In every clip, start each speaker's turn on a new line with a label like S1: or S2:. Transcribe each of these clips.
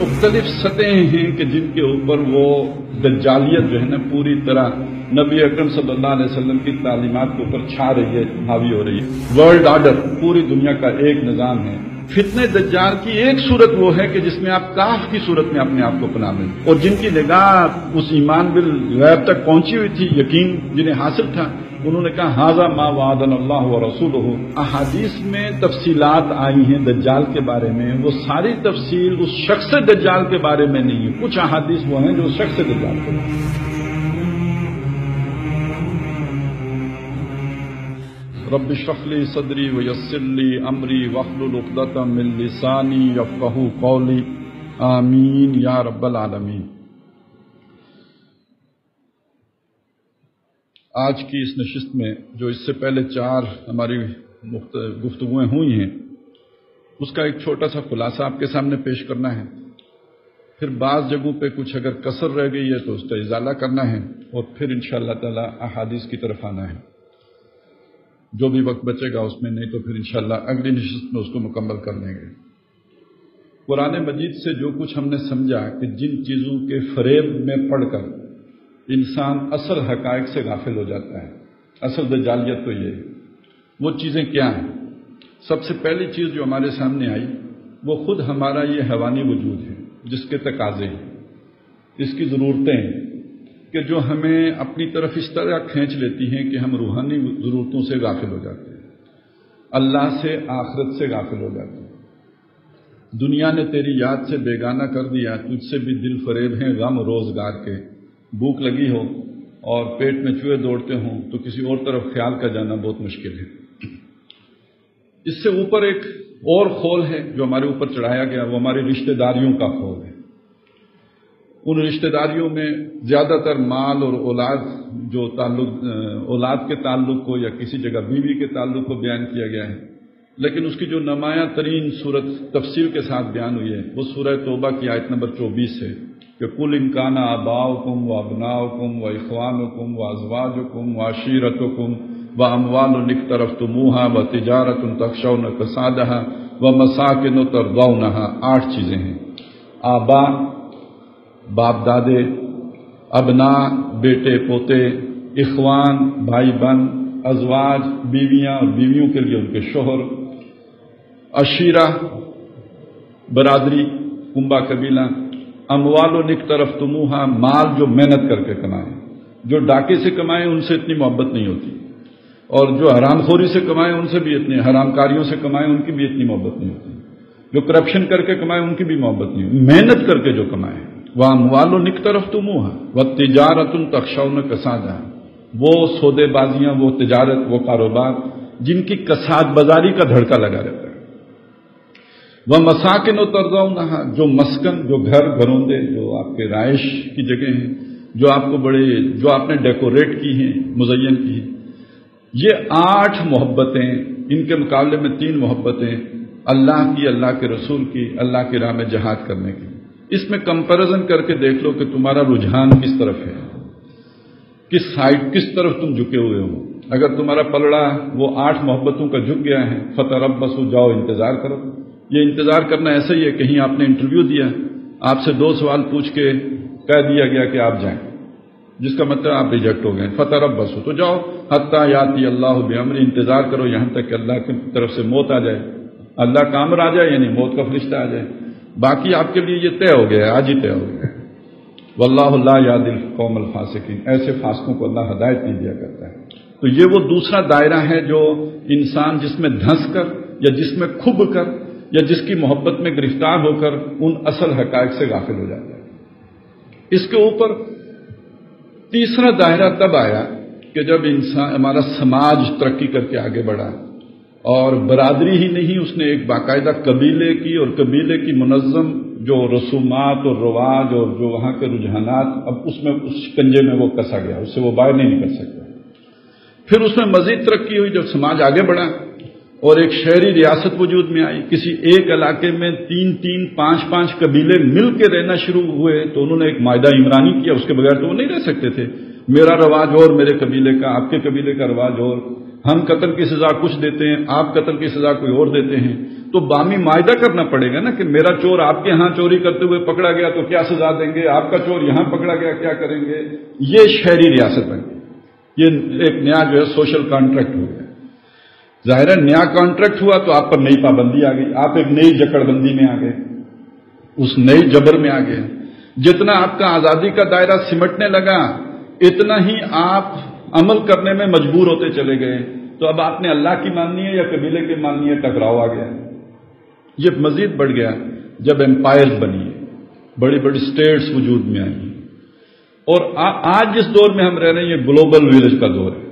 S1: مختلف سطحیں ہیں کہ جن کے اوپر وہ دجالیت جو ہے نا پوری طرح نبی اکرم صلی اللہ علیہ وسلم کی تعلیمات کے اوپر چھا رہی ہے، حاوی ہو رہی ہے۔ ورلڈ آرڈر پوری دنیا کا ایک نظام ہے۔ فتنہ دجال کی ایک صورت وہ ہے کہ جس میں آپ کاف کی صورت میں اپنے آپ کو پناہ لیں، اور جن کی نگاہ اس ایمان بالغیب تک پہنچی ہوئی تھی، یقین جنہیں حاصل تھا، انہوں نے کہا ھذا ما وعدنا اللہ ورسولہ۔ احادیث میں تفصیلات آئی ہیں دجال کے بارے میں، وہ ساری تفصیل اس شخص دجال کے بارے میں نہیں ہے، کچھ احادیث وہ ہیں جو اس شخص دجال کے بارے میں۔ رب اشرح لی صدری ویسر لی امری واحلل عقدۃ من لسانی یفقہوا قولی، آمین یا رب العالمین۔ آج کی اس نشست میں جو اس سے پہلے 4 ہماری گفتگویں ہوئی ہیں، اس کا ایک چھوٹا سا خلاصہ آپ کے سامنے پیش کرنا ہے، پھر بعض جگہوں پہ کچھ اگر کسر رہ گئی ہے تو اس کا ازالہ کرنا ہے، اور پھر انشاءاللہ تعالی احادیث کی طرف آنا ہے۔ جو بھی وقت بچے گا اس میں، نہیں تو پھر انشاءاللہ اگلی نشست میں اس کو مکمل کر لیں گے۔ قرآن مجید سے جو کچھ ہم نے سمجھا کہ جن چیزوں کے فریب میں پڑھ کر انسان اصل حقائق سے غافل ہو جاتا ہے، اصل دجالیت تو یہ ہے، وہ چیزیں کیا ہیں؟ سب سے پہلی چیز جو ہمارے سامنے آئی وہ خود ہمارا یہ حیوانی وجود ہے، جس کے تقاضے ہیں، اس کی ضرورتیں ہیں کہ جو ہمیں اپنی طرف اس طرح کھینچ لیتی ہیں کہ ہم روحانی ضرورتوں سے غافل ہو جاتے ہیں، اللہ سے، آخرت سے غافل ہو جاتے ہیں۔ دنیا نے تیری یاد سے بیگانہ کر دیا، تجھ سے بھی دل فریب ہیں غم روزگار کے۔ بھوک لگی ہو اور پیٹ میں چوہے دوڑتے ہوں تو کسی اور طرف خیال کا جانا بہت مشکل ہے۔ اس سے اوپر ایک اور خول ہے جو ہمارے اوپر چڑھایا گیا، وہ ہماری رشتہ داریوں کا خول ہے۔ ان رشتہ داریوں میں زیادہ تر مال اور اولاد جو اولاد کے تعلق کو یا کسی جگہ بیوی کے تعلق کو بیان کیا گیا ہے، لیکن اس کی جو نمایاں ترین صورت تفصیل کے ساتھ بیان ہوئی ہے وہ سورہ توبہ کی آیت نمبر 24 ہے کہ قُلْ إِنْ كَانَ آبَاؤُكُمْ وَأَبْنَاؤُكُمْ وَإِخْوَانُكُمْ وَأَزْوَاجُكُمْ وَعَشِيرَتُكُمْ وَأَمْوَالٌ اقْتَرَفْتُمُوهَا وَتِجَارَةٌ تَخْشَوْنَ كَسَادَهَا وَمَسَاكِنُ تَرْضَوْنَهَا۔ 8 چیزیں ہیں۔ آبا، باپ دادے، ابنا، بیٹے پوتے، اخوان، بھائی بہن، ازواج، بیویاں اور بیویوں کے لیے ان کے شوہر، عشیرہ، برادری، کنبہ قبیلہ، اموال اقترفتموہا، مال جو محنت کر کے کمائیں، جو ڈاکے سے کمائیں ان سے اتنی محبت نہیں ہوتی، اور جو حرام خوری سے کمائیں ان سے بھی اتنی، حرام کاریوں سے کمائیں ان کی بھی اتنی محبت نہیں ہوتی، جو کرپشن کر کے کمائیں ان کی بھی محبت نہیں ہوتی، محنت کر کے جو کمائیں۔ وَأَمْوَالٌ اقْتَرَفْتُمُوهَا وَتِجَارَةٌ تَخْشَوْنَ كَسَادَهَا، وہ سودے بازیاں، وہ تجارت، وہ کاروبار جن کی کساد بازاری کا دھڑکا لگا رہتا ہے۔ وَمَسَاكِنُ تَرْضَوْنَهَا، جو مسکن، جو گھروندے، جو آپ کے رہائش کی جگہ ہیں، جو آپ کو جو آپ نے ڈیکوریٹ کی ہیں، مزین کی ہیں۔ یہ 8 محبتیں، ان کے مقابلے میں 3 محبتیں اللہ کی، اللہ کے رسول کی، اللہ کی راہ میں جہاد کرنے کی۔ اس میں کمپیریزن کر کے دیکھ لو کہ تمہارا رجحان کس طرف ہے، کس سائڈ، کس طرف تم جھکے ہوئے ہو۔ اگر تمہارا پلڑا وہ 8 محبتوں کا جھک گیا ہے، فتربصوا، جاؤ انتظار کرو۔ یہ انتظار کرنا ایسا ہی ہے، کہیں آپ نے انٹرویو دیا، آپ سے 2 سوال پوچھ کے کہہ دیا گیا کہ آپ جائیں، جس کا مطلب آپ ریجیکٹ ہو گئے، فتربصوا، تو جاؤ حتی یاتی اللہ بامرہ، انتظار کرو یہاں تک کہ اللہ کی طرف سے موت آ جائے، اللہ کا امر آ جائے، یعنی موت کا فرشتہ آ جائے۔ باقی آپ کے لیے یہ طے ہو گیا ہے، آج ہی طے ہو گیا ہے۔ واللہ لا یہدی القوم الفاسقین، ایسے فاسقوں کو اللہ ہدایت نہیں دیا کرتا ہے۔ تو یہ وہ دوسرا دائرہ ہے جو انسان جس میں دھنس کر یا جس میں کھب کر یا جس کی محبت میں گرفتار ہو کر ان اصل حقائق سے غافل ہو جاتا ہے۔ اس کے اوپر تیسرا دائرہ تب آیا کہ جب ہمارا سماج ترقی کر کے آگے بڑھا، اور برادری ہی نہیں، اس نے ایک باقاعدہ قبیلے کی اور قبیلے کی منظم جو رسومات اور رواج اور جو وہاں کے رجحانات، اب اس کنجے میں وہ کسا گیا، اس سے وہ باہر نہیں نکل سکتا۔ پھر اس میں مزید ترقی ہوئی جب سماج آگے بڑھا اور ایک شہری ریاست وجود میں آئی، کسی ایک علاقے میں 3-3، 5-5 قبیلے مل کے رہنا شروع ہوئے، تو انہوں نے ایک معاہدہ عمرانی کیا، اس کے بغیر تو وہ نہیں رہ سکتے تھے۔ میرا رواج اور میرے قبیلے کا، آپ کے قبیلے کا رواج اور، ہم قتل کی سزا کچھ دیتے ہیں، آپ قتل کی سزا کوئی اور دیتے ہیں، تو بامی معاہدہ کرنا پڑے گا نا کہ میرا چور آپ کے ہاں چوری کرتے ہوئے پکڑا گیا تو کیا سزا دیں گے، آپ کا چور یہاں پکڑا گیا کیا کریں گے. یہ شہری ریاست بن گئی. یہ ایک نیا جو ہے سوشل کانٹریکٹ ہو گیا. ظاہر ہے نیا کانٹریکٹ ہوا تو آپ پر نئی پابندی آ گئی، آپ ایک نئی جکڑ بندی میں آ گئے، اس نئی جبر میں آ گئے. جتنا آپ کا آزادی کا دائرہ سمٹنے لگا اتنا ہی آپ عمل کرنے میں مجبور ہوتے چلے گئے. تو اب آپ نے اللہ کی ماننی ہے یا قبیلے کی ماننی ہے، ٹکراؤ آ گیا. یہ مزید بڑھ گیا جب ایمپائرز بنی، بڑی بڑی اسٹیٹس وجود میں آئی. اور آج جس دور میں ہم رہ رہے ہیں یہ گلوبل ولیج کا دور ہے.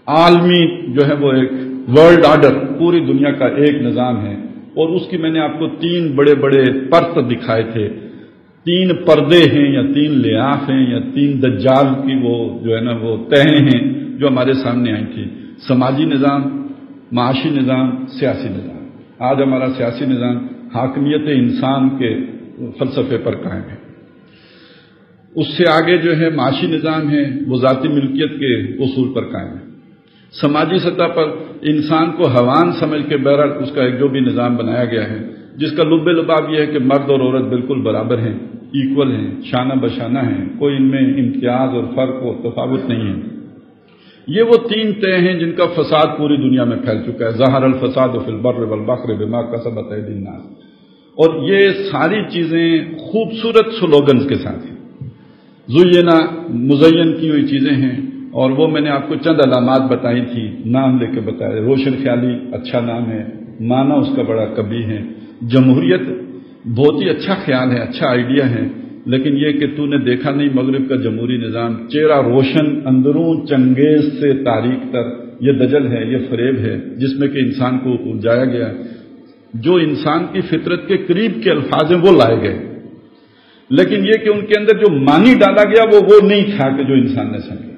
S1: عالمی جو ہے وہ ایک ورلڈ آرڈر، پوری دنیا کا ایک نظام ہے. اور اس کی میں نے آپ کو 3 بڑے بڑے پرت دکھائے تھے. 3 پردے ہیں یا 3 لیاف ہیں یا 3 دجال کی وہ جو ہے نا وہ تہیں ہیں جو ہمارے سامنے آئی تھی. سماجی نظام، معاشی نظام، سیاسی نظام. آج ہمارا سیاسی نظام حاکمیت انسان کے فلسفے پر قائم ہے. اس سے آگے جو ہے معاشی نظام ہے وہ ذاتی ملکیت کے اصول پر قائم ہے. سماجی سطح پر انسان کو حیوان سمجھ کے بہرحال اس کا ایک جو بھی نظام بنایا گیا ہے جس کا لب لباب یہ ہے کہ مرد اور عورت بالکل برابر ہیں، ایکول ہیں، شانہ بشانہ ہیں، کوئی ان میں امتیاز اور فرق و تفاوت نہیں ہے. یہ وہ 3 طے ہیں جن کا فساد پوری دنیا میں پھیل چکا ہے. ظہر الفساد فی البر والبحر بما کسبت ایدی الناس. اور یہ ساری چیزیں خوبصورت سلوگنز کے ساتھ ہیں، زینا مزین کی ہوئی چیزیں ہیں. اور وہ میں نے آپ کو چند علامات بتائی تھی، نام لے کے بتایا. روشن خیالی اچھا نام ہے، معنی اس کا بڑا کبھی ہے. جمہوریت بہت ہی اچھا خیال ہے، اچھا آئیڈیا ہے، لیکن یہ کہ تو نے دیکھا نہیں مغرب کا جمہوری نظام، چہرہ روشن اندرون چنگیز سے تاریک تر. یہ دجل ہے، یہ فریب ہے جس میں کہ انسان کو الجھایا گیا. جو انسان کی فطرت کے قریب کے الفاظ ہیں وہ لائے گئے، لیکن یہ کہ ان کے اندر جو معنی ڈالا گیا وہ نہیں تھا کہ جو انسان نے سمجھا.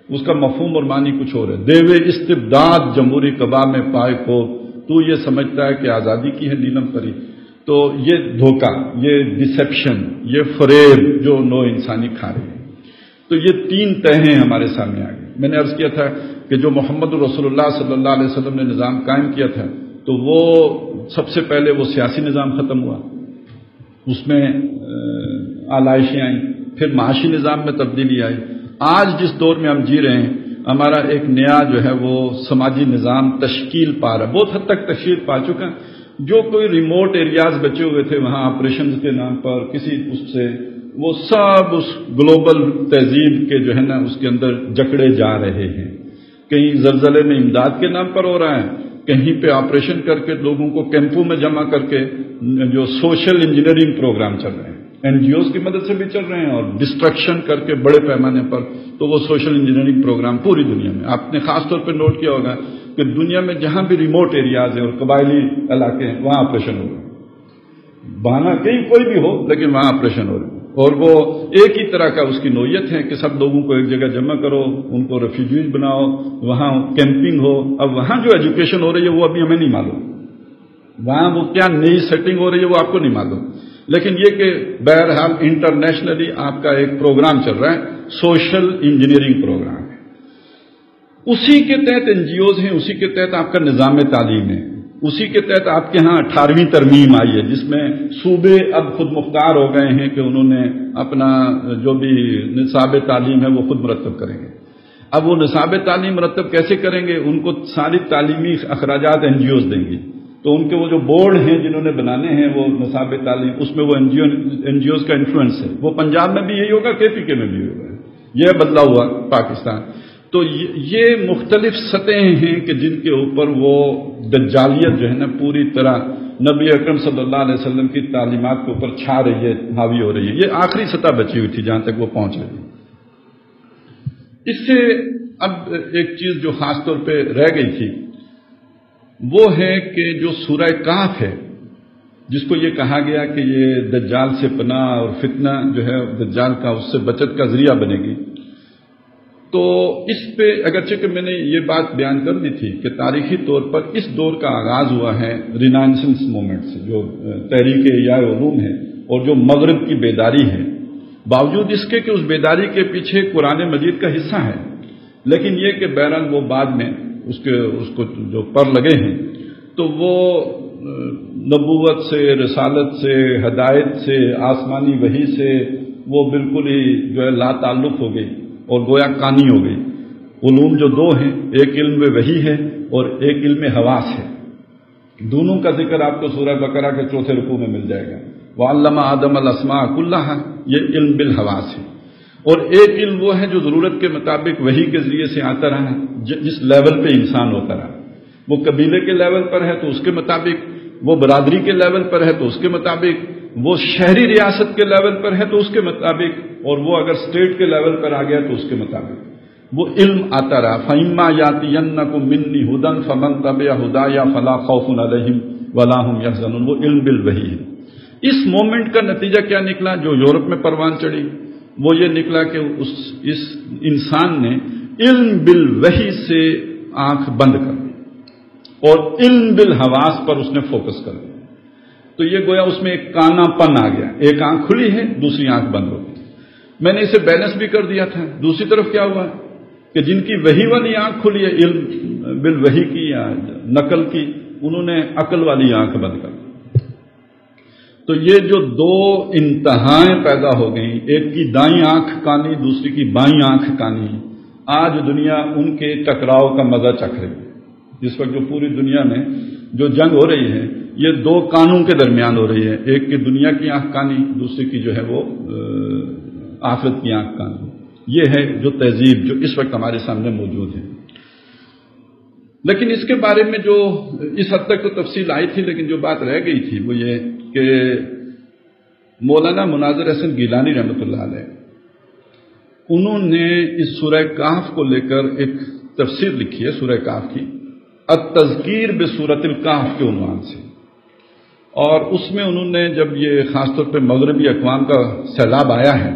S1: اس کا مفہوم اور معنی کچھ اور ہے. دیوے استبداد جمہوری کباب میں پائے کو، تو یہ سمجھتا ہے کہ آزادی کی ہے نیلم پری. تو یہ دھوکہ، یہ ڈسیپشن، یہ فریب جو نو انسانی کھا رہی ہے. تو یہ 3 طے ہیں ہمارے سامنے آ گئے. میں نے عرض کیا تھا کہ جو محمد رسول اللہ صلی اللہ علیہ وسلم نے نظام قائم کیا تھا تو وہ سب سے پہلے وہ سیاسی نظام ختم ہوا، اس میں آلائشیں آئیں، پھر معاشی نظام میں تبدیلی آئی. آج جس دور میں ہم جی رہے ہیں ہمارا ایک نیا جو ہے وہ سماجی نظام تشکیل پا رہا ہے، بہت حد تک تشکیل پا چکا. جو کوئی ریموٹ ایریاز بچے ہوئے تھے وہاں آپریشنز کے نام پر کسی اس سے وہ سب اس گلوبل تہذیب کے جو ہے نا اس کے اندر جکڑے جا رہے ہیں. کہیں زلزلے میں امداد کے نام پر ہو رہا ہے، کہیں پہ آپریشن کر کے لوگوں کو کیمپوں میں جمع کر کے جو سوشل انجینئرنگ پروگرام چل رہے ہیں، این جی اوز کی مدد سے بھی چل رہے ہیں، اور ڈسٹرکشن کر کے بڑے پیمانے پر. تو وہ سوشل انجینئرنگ پروگرام پوری دنیا میں آپ نے خاص طور پہ نوٹ کیا ہوگا کہ دنیا میں جہاں بھی ریموٹ ایریاز ہیں اور قبائلی علاقے ہیں وہاں آپریشن ہو رہے ہیں. بہانہ کہیں کوئی بھی ہو لیکن وہاں آپریشن ہو رہے ہیں. اور وہ ایک ہی طرح کا اس کی نوعیت ہے کہ سب لوگوں کو ایک جگہ جمع کرو، ان کو ریفیوجیز بناؤ، وہاں کیمپنگ ہو. اب وہاں جو ایجوکیشن ہو رہی ہے وہ ابھی ہمیں نہیں معلوم، وہاں وہ کیا نئی سیٹنگ ہو رہی ہے وہ آپ کو نہیں معلوم. لیکن یہ کہ بہرحال انٹرنیشنلی آپ کا ایک پروگرام چل رہا ہے، سوشل انجینئرنگ پروگرام ہے. اسی کے تحت این جی اوز ہیں، اسی کے تحت آپ کا نظام تعلیم ہے، اسی کے تحت آپ کے ہاں 18ویں ترمیم آئی ہے جس میں صوبے اب خود مختار ہو گئے ہیں کہ انہوں نے اپنا جو بھی نصاب تعلیم ہے وہ خود مرتب کریں گے. اب وہ نصاب تعلیم مرتب کیسے کریں گے؟ ان کو ساری تعلیمی اخراجات این جی اوز دیں گی. تو ان کے وہ جو بورڈ ہیں جنہوں نے بنانے ہیں وہ نصاب تعلیم، اس میں وہ این جی اوز کا انفلوئنس ہے. وہ پنجاب میں بھی یہی ہوگا، کے پی کے میں بھی ہوگا. یہ بدلا ہوا پاکستان. تو یہ مختلف سطحیں ہیں کہ جن کے اوپر وہ دجالیت جو ہے نا پوری طرح نبی اکرم صلی اللہ علیہ وسلم کی تعلیمات کے اوپر چھا رہی ہے، حاوی ہو رہی ہے. یہ آخری سطح بچی ہوئی تھی جہاں تک وہ پہنچ رہی ہے. اس سے اب ایک چیز جو خاص طور پہ رہ گئی تھی وہ ہے کہ جو سورہ کہف ہے جس کو یہ کہا گیا کہ یہ دجال سے پناہ اور فتنہ جو ہے دجال کا اس سے بچت کا ذریعہ بنے گی. تو اس پہ اگرچہ کہ میں نے یہ بات بیان کر دی تھی کہ تاریخی طور پر اس دور کا آغاز ہوا ہے رینائسنس موومنٹ سے، جو تحریک احیاء علوم ہے اور جو مغرب کی بیداری ہے. باوجود اس کے کہ اس بیداری کے پیچھے قرآن مجید کا حصہ ہے، لیکن یہ کہ بہرحال وہ بعد میں اس کو جو پر لگے ہیں تو وہ نبوت سے، رسالت سے، ہدایت سے، آسمانی وحی سے وہ بالکل ہی جو ہے لا تعلق ہو گئی اور گویا کانی ہو گئی۔ علوم جو دو ہیں، ایک علم وحی ہے اور ایک علم حواس ہے، دونوں کا ذکر آپ کو سورہ بقرہ کے 4 رکوع میں مل جائے گا۔ وَعَلَّمَ آدَمَ الْأَسْمَاءَ كُلَّهَا، یہ علم بالحواس ہے۔ اور ایک علم وہ ہے جو ضرورت کے مطابق وحی کے ذریعے سے آتا رہا، جس لیول پہ انسان ہوتا رہا، وہ قبیلے کے لیول پر ہے تو اس کے مطابق، وہ برادری کے لیول پر ہے تو اس کے مطابق، وہ شہری ریاست کے لیول پر ہے تو اس کے مطابق، اور وہ اگر اسٹیٹ کے لیول پر آ گیا تو اس کے مطابق وہ علم آتا رہا۔ فَإِمَّا يَأْتِيَنَّكُم مِّنِّي هُدًى فَمَن تَبِعَ هُدَايَ فَلَا خَوْفٌ عَلَيْهِمْ وَلَا هُمْ يَحْزَنُونَ، وہ علم بالوحی ہے۔ اس مومنٹ کا نتیجہ کیا نکلا؟ جو یورپ میں پروان چڑھی وہ یہ نکلا کہ اس انسان نے علم بالوحی سے آنکھ بند کر دی اور علم بالحواس پر اس نے فوکس کر دیا، تو یہ گویا اس میں ایک کانا پن آ گیا، ایک آنکھ کھلی ہے، دوسری آنکھ بند ہو گئی۔ میں نے اسے بیلنس بھی کر دیا تھا۔ دوسری طرف کیا ہوا کہ جن کی وحی والی آنکھ کھلی ہے، علم بالوحی کی یا نقل کی، انہوں نے عقل والی آنکھ بند کر دی۔ تو یہ جو دو انتہائیں پیدا ہو گئیں، ایک کی دائیں آنکھ کانی، دوسری کی بائیں آنکھ کانی، آج دنیا ان کے ٹکراؤ کا مزہ چکھ رہی ہے۔ اس وقت جو پوری دنیا میں جو جنگ ہو رہی ہے، یہ دو کانوں کے درمیان ہو رہی ہے، ایک کی دنیا کی آنکھ کانی، دوسری کی جو ہے وہ آخرت کی آنکھ کانی۔ یہ ہے جو تہذیب جو اس وقت ہمارے سامنے موجود ہے۔ لیکن اس کے بارے میں جو اس حد تک تو تفصیل آئی تھی، لیکن جو بات رہ گئی تھی وہ یہ کہ مولانا مناظر احسن گیلانی رحمۃ اللہ علیہ، انہوں نے اس سورہ کہف کو لے کر ایک تفسیر لکھی ہے، سورہ کہف کی، التذکیر بسورۃ الکہف کے عنوان سے، اور اس میں انہوں نے جب یہ خاص طور پہ مغربی اقوام کا سیلاب آیا ہے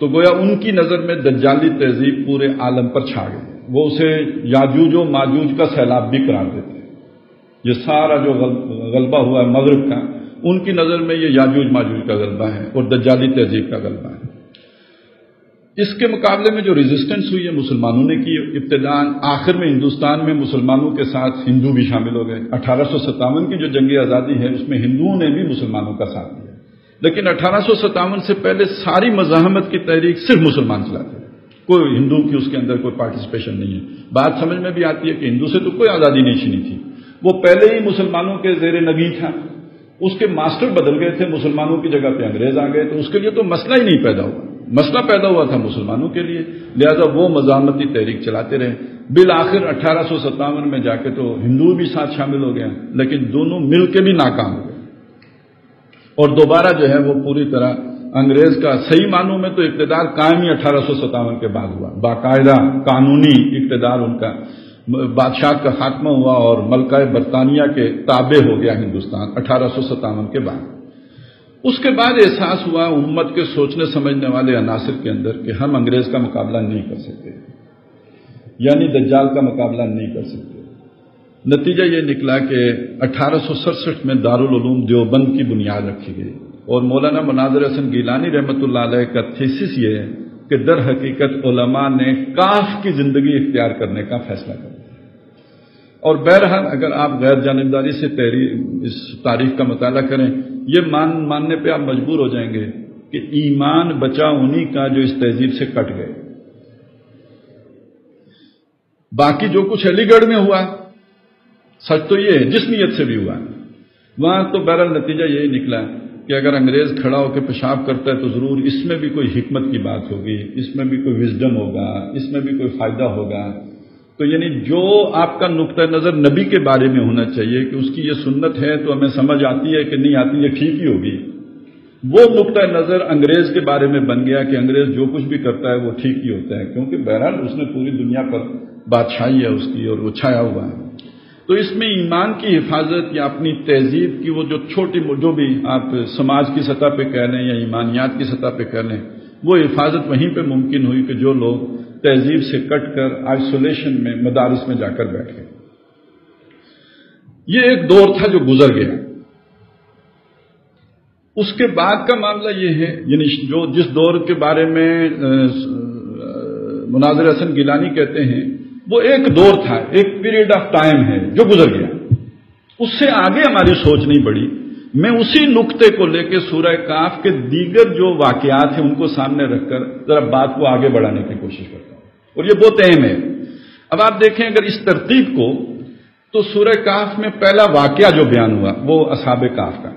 S1: تو گویا ان کی نظر میں دجالی تہذیب پورے عالم پر چھا گئی، وہ اسے یاجوج و ماجوج کا سیلاب بھی قرار دیتے ہیں۔ یہ سارا جو غلبہ ہوا ہے مغرب کا، ان کی نظر میں یہ یاجوج ماجوج کا غلبہ ہے اور دجالی تہذیب کا غلبہ ہے۔ اس کے مقابلے میں جو ریزسٹنس ہوئی ہے مسلمانوں نے کی، ابتداءً آخر میں ہندوستان میں مسلمانوں کے ساتھ ہندو بھی شامل ہو گئے۔ 1857 کی جو جنگ آزادی ہے اس میں ہندوؤں نے بھی مسلمانوں کا ساتھ دیا، لیکن 1857 سے پہلے ساری مزاحمت کی تحریک صرف مسلمان چلاتے ہیں، کوئی ہندو کی اس کے اندر کوئی پارٹیسپیشن نہیں ہے۔ بات سمجھ میں بھی آتی ہے کہ ہندو سے تو کوئی آزادی نہیں چھینی تھی، وہ پہلے ہی مسلمانوں کے زیر نگی تھا، اس کے ماسٹر بدل گئے تھے، مسلمانوں کی جگہ پہ انگریز آ گئے، تو اس کے لیے تو مسئلہ ہی نہیں پیدا ہوا، مسئلہ پیدا ہوا تھا مسلمانوں کے لیے، لہذا وہ مزاحمتی تحریک چلاتے رہے۔ بالآخر 1857 میں جا کے تو ہندو بھی ساتھ شامل ہو گیا، لیکن دونوں مل کے بھی ناکام ہو گئے، اور دوبارہ جو ہے وہ پوری طرح انگریز کا صحیح معنوں میں تو اقتدار قائم ہی 1857 کے بعد ہوا، باقاعدہ قانونی اقتدار ان کا، بادشاہ کا خاتمہ ہوا اور ملکہ برطانیہ کے تابع ہو گیا ہندوستان 1857 کے بعد۔ اس کے بعد احساس ہوا امت کے سوچنے سمجھنے والے عناصر کے اندر کہ ہم انگریز کا مقابلہ نہیں کر سکتے، یعنی دجال کا مقابلہ نہیں کر سکتے۔ نتیجہ یہ نکلا کہ 1867 میں دارالعلوم دیوبند کی بنیاد رکھی گئی، اور مولانا مناظر احسن گیلانی رحمۃ اللہ علیہ کا تھیسس یہ ہے کہ در حقیقت علماء نے کاف کی زندگی اختیار کرنے کا فیصلہ کیا، اور بہرحال اگر آپ غیر جانبداری سے اس تاریخ کا مطالعہ کریں، یہ ماننے پہ آپ مجبور ہو جائیں گے کہ ایمان بچا انہی کا جو اس تہذیب سے کٹ گئے۔ باقی جو کچھ علی گڑھ میں ہوا سچ تو یہ ہے، جس نیت سے بھی ہوا وہاں تو بہرحال نتیجہ یہی نکلا کہ اگر انگریز کھڑا ہو کے پیشاب کرتا ہے تو ضرور اس میں بھی کوئی حکمت کی بات ہوگی، اس میں بھی کوئی وزڈم ہوگا، اس میں بھی کوئی فائدہ ہوگا۔ تو یعنی جو آپ کا نقطہ نظر نبی کے بارے میں ہونا چاہیے کہ اس کی یہ سنت ہے تو ہمیں سمجھ آتی ہے کہ نہیں آتی، یہ ٹھیک ہی ہوگی، وہ نقطہ نظر انگریز کے بارے میں بن گیا کہ انگریز جو کچھ بھی کرتا ہے وہ ٹھیک ہی ہوتا ہے، کیونکہ بہرحال اس نے پوری دنیا پر بادشاہی ہے اس کی اور وہ چھایا ہوا ہے۔ تو اس میں ایمان کی حفاظت یا اپنی تہذیب کی وہ جو چھوٹی جو بھی آپ سماج کی سطح پہ کہہ لیں یا ایمانیات کی سطح پہ کہہ لیں، وہ حفاظت وہیں پہ ممکن ہوئی کہ جو لوگ تہذیب سے کٹ کر آئسولیشن میں مدارس میں جا کر بیٹھے۔ یہ ایک دور تھا جو گزر گیا۔ اس کے بعد کا معاملہ یہ ہے، یعنی جو جس دور کے بارے میں مناظر احسن گیلانی کہتے ہیں وہ ایک دور تھا، ایک پیریڈ آف ٹائم ہے جو گزر گیا، اس سے آگے ہماری سوچ نہیں بڑھی. میں اسی نقطے کو لے کے سورہ کاف کے دیگر جو واقعات ہیں ان کو سامنے رکھ کر ذرا بات کو آگے بڑھانے کی کوشش کرتا ہوں، اور یہ بہت اہم ہے. اب آپ دیکھیں اگر اس ترتیب کو، تو سورہ کاف میں پہلا واقعہ جو بیان ہوا وہ اصحاب کاف کا.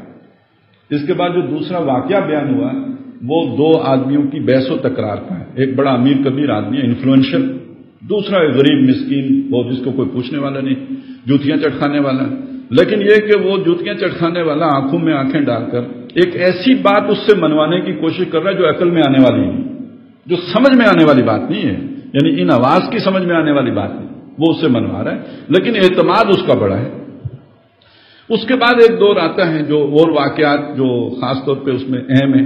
S1: اس کے بعد جو دوسرا واقعہ بیان ہوا وہ دو آدمیوں کی بحث و تکرار کا ہے. ایک بڑا امیر کبیر آدمی ہے، انفلوئنشل، دوسرا ایک غریب مسکین، وہ جس کو کوئی پوچھنے والا نہیں، جوتیاں چٹکانے والا. لیکن یہ کہ وہ جوتیاں چٹکانے والا آنکھوں میں آنکھیں ڈال کر ایک ایسی بات اس سے منوانے کی کوشش کر رہا ہے جو عقل میں آنے والی نہیں، جو سمجھ میں آنے والی بات نہیں ہے، یعنی ان آواز کی سمجھ میں آنے والی بات نہیں، وہ اس سے منوا رہا ہے، لیکن اعتماد اس کا بڑا ہے. اس کے بعد ایک دور آتا ہے جو اور واقعات جو خاص طور پہ اس میں اہم ہے،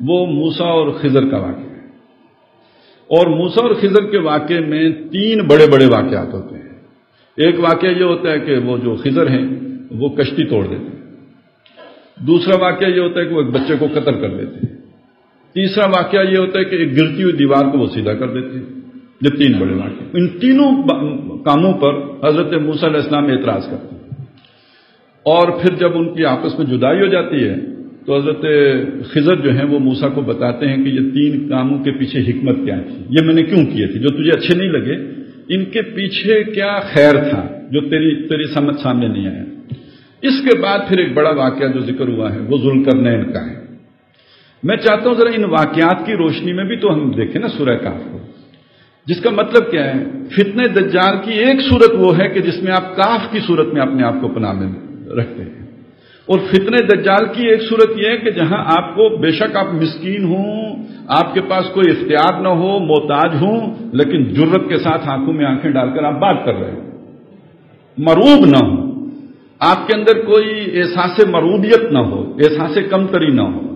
S1: وہ موسیٰ اور خضر کا واقعہ ہے. اور موسیٰ اور خضر کے واقعے میں تین بڑے بڑے واقعات ہوتے ہیں. ایک واقعہ یہ ہوتا ہے کہ وہ جو خضر ہیں وہ کشتی توڑ دیتے ہیں. دوسرا واقعہ یہ ہوتا ہے کہ وہ ایک بچے کو قتل کر دیتے ہیں. تیسرا واقعہ یہ ہوتا ہے کہ ایک گرتی ہوئی دیوار کو وہ سیدھا کر دیتے ہیں. یہ تین بڑے واقعے. ان تینوں کاموں پر حضرت موسیٰ علیہ السلام اعتراض کرتے ہیں. اور پھر جب ان کی آپس میں جدائی ہو جاتی ہے تو حضرت خضر جو ہیں وہ موسیٰ کو بتاتے ہیں کہ یہ تین کاموں کے پیچھے حکمت کیا تھی، یہ میں نے کیوں کیے تھے، جو تجھے اچھے نہیں لگے، ان کے پیچھے کیا خیر تھا جو تیری سمجھ سامنے نہیں آیا. اس کے بعد پھر ایک بڑا واقعہ جو ذکر ہوا ہے وہ ذوالقرنین کا ہے. میں چاہتا ہوں ذرا ان واقعات کی روشنی میں بھی تو ہم دیکھیں نا سورہ کاف کو، جس کا مطلب کیا ہے. فتنہ دجال کی ایک صورت وہ ہے کہ جس میں آپ کاف کی صورت میں اپنے آپ کو پناہ میں رکھتے ہیں، اور فتنہ دجال کی ایک صورت یہ ہے کہ جہاں آپ کو بے شک آپ مسکین ہوں، آپ کے پاس کوئی اختیار نہ ہو، محتاج ہوں، لیکن جرت کے ساتھ آنکھوں میں آنکھیں ڈال کر آپ بات کر رہے ہو، مرعوب نہ ہو، آپ کے اندر کوئی احساس مرعوبیت نہ ہو، احساس کمتری نہ ہو،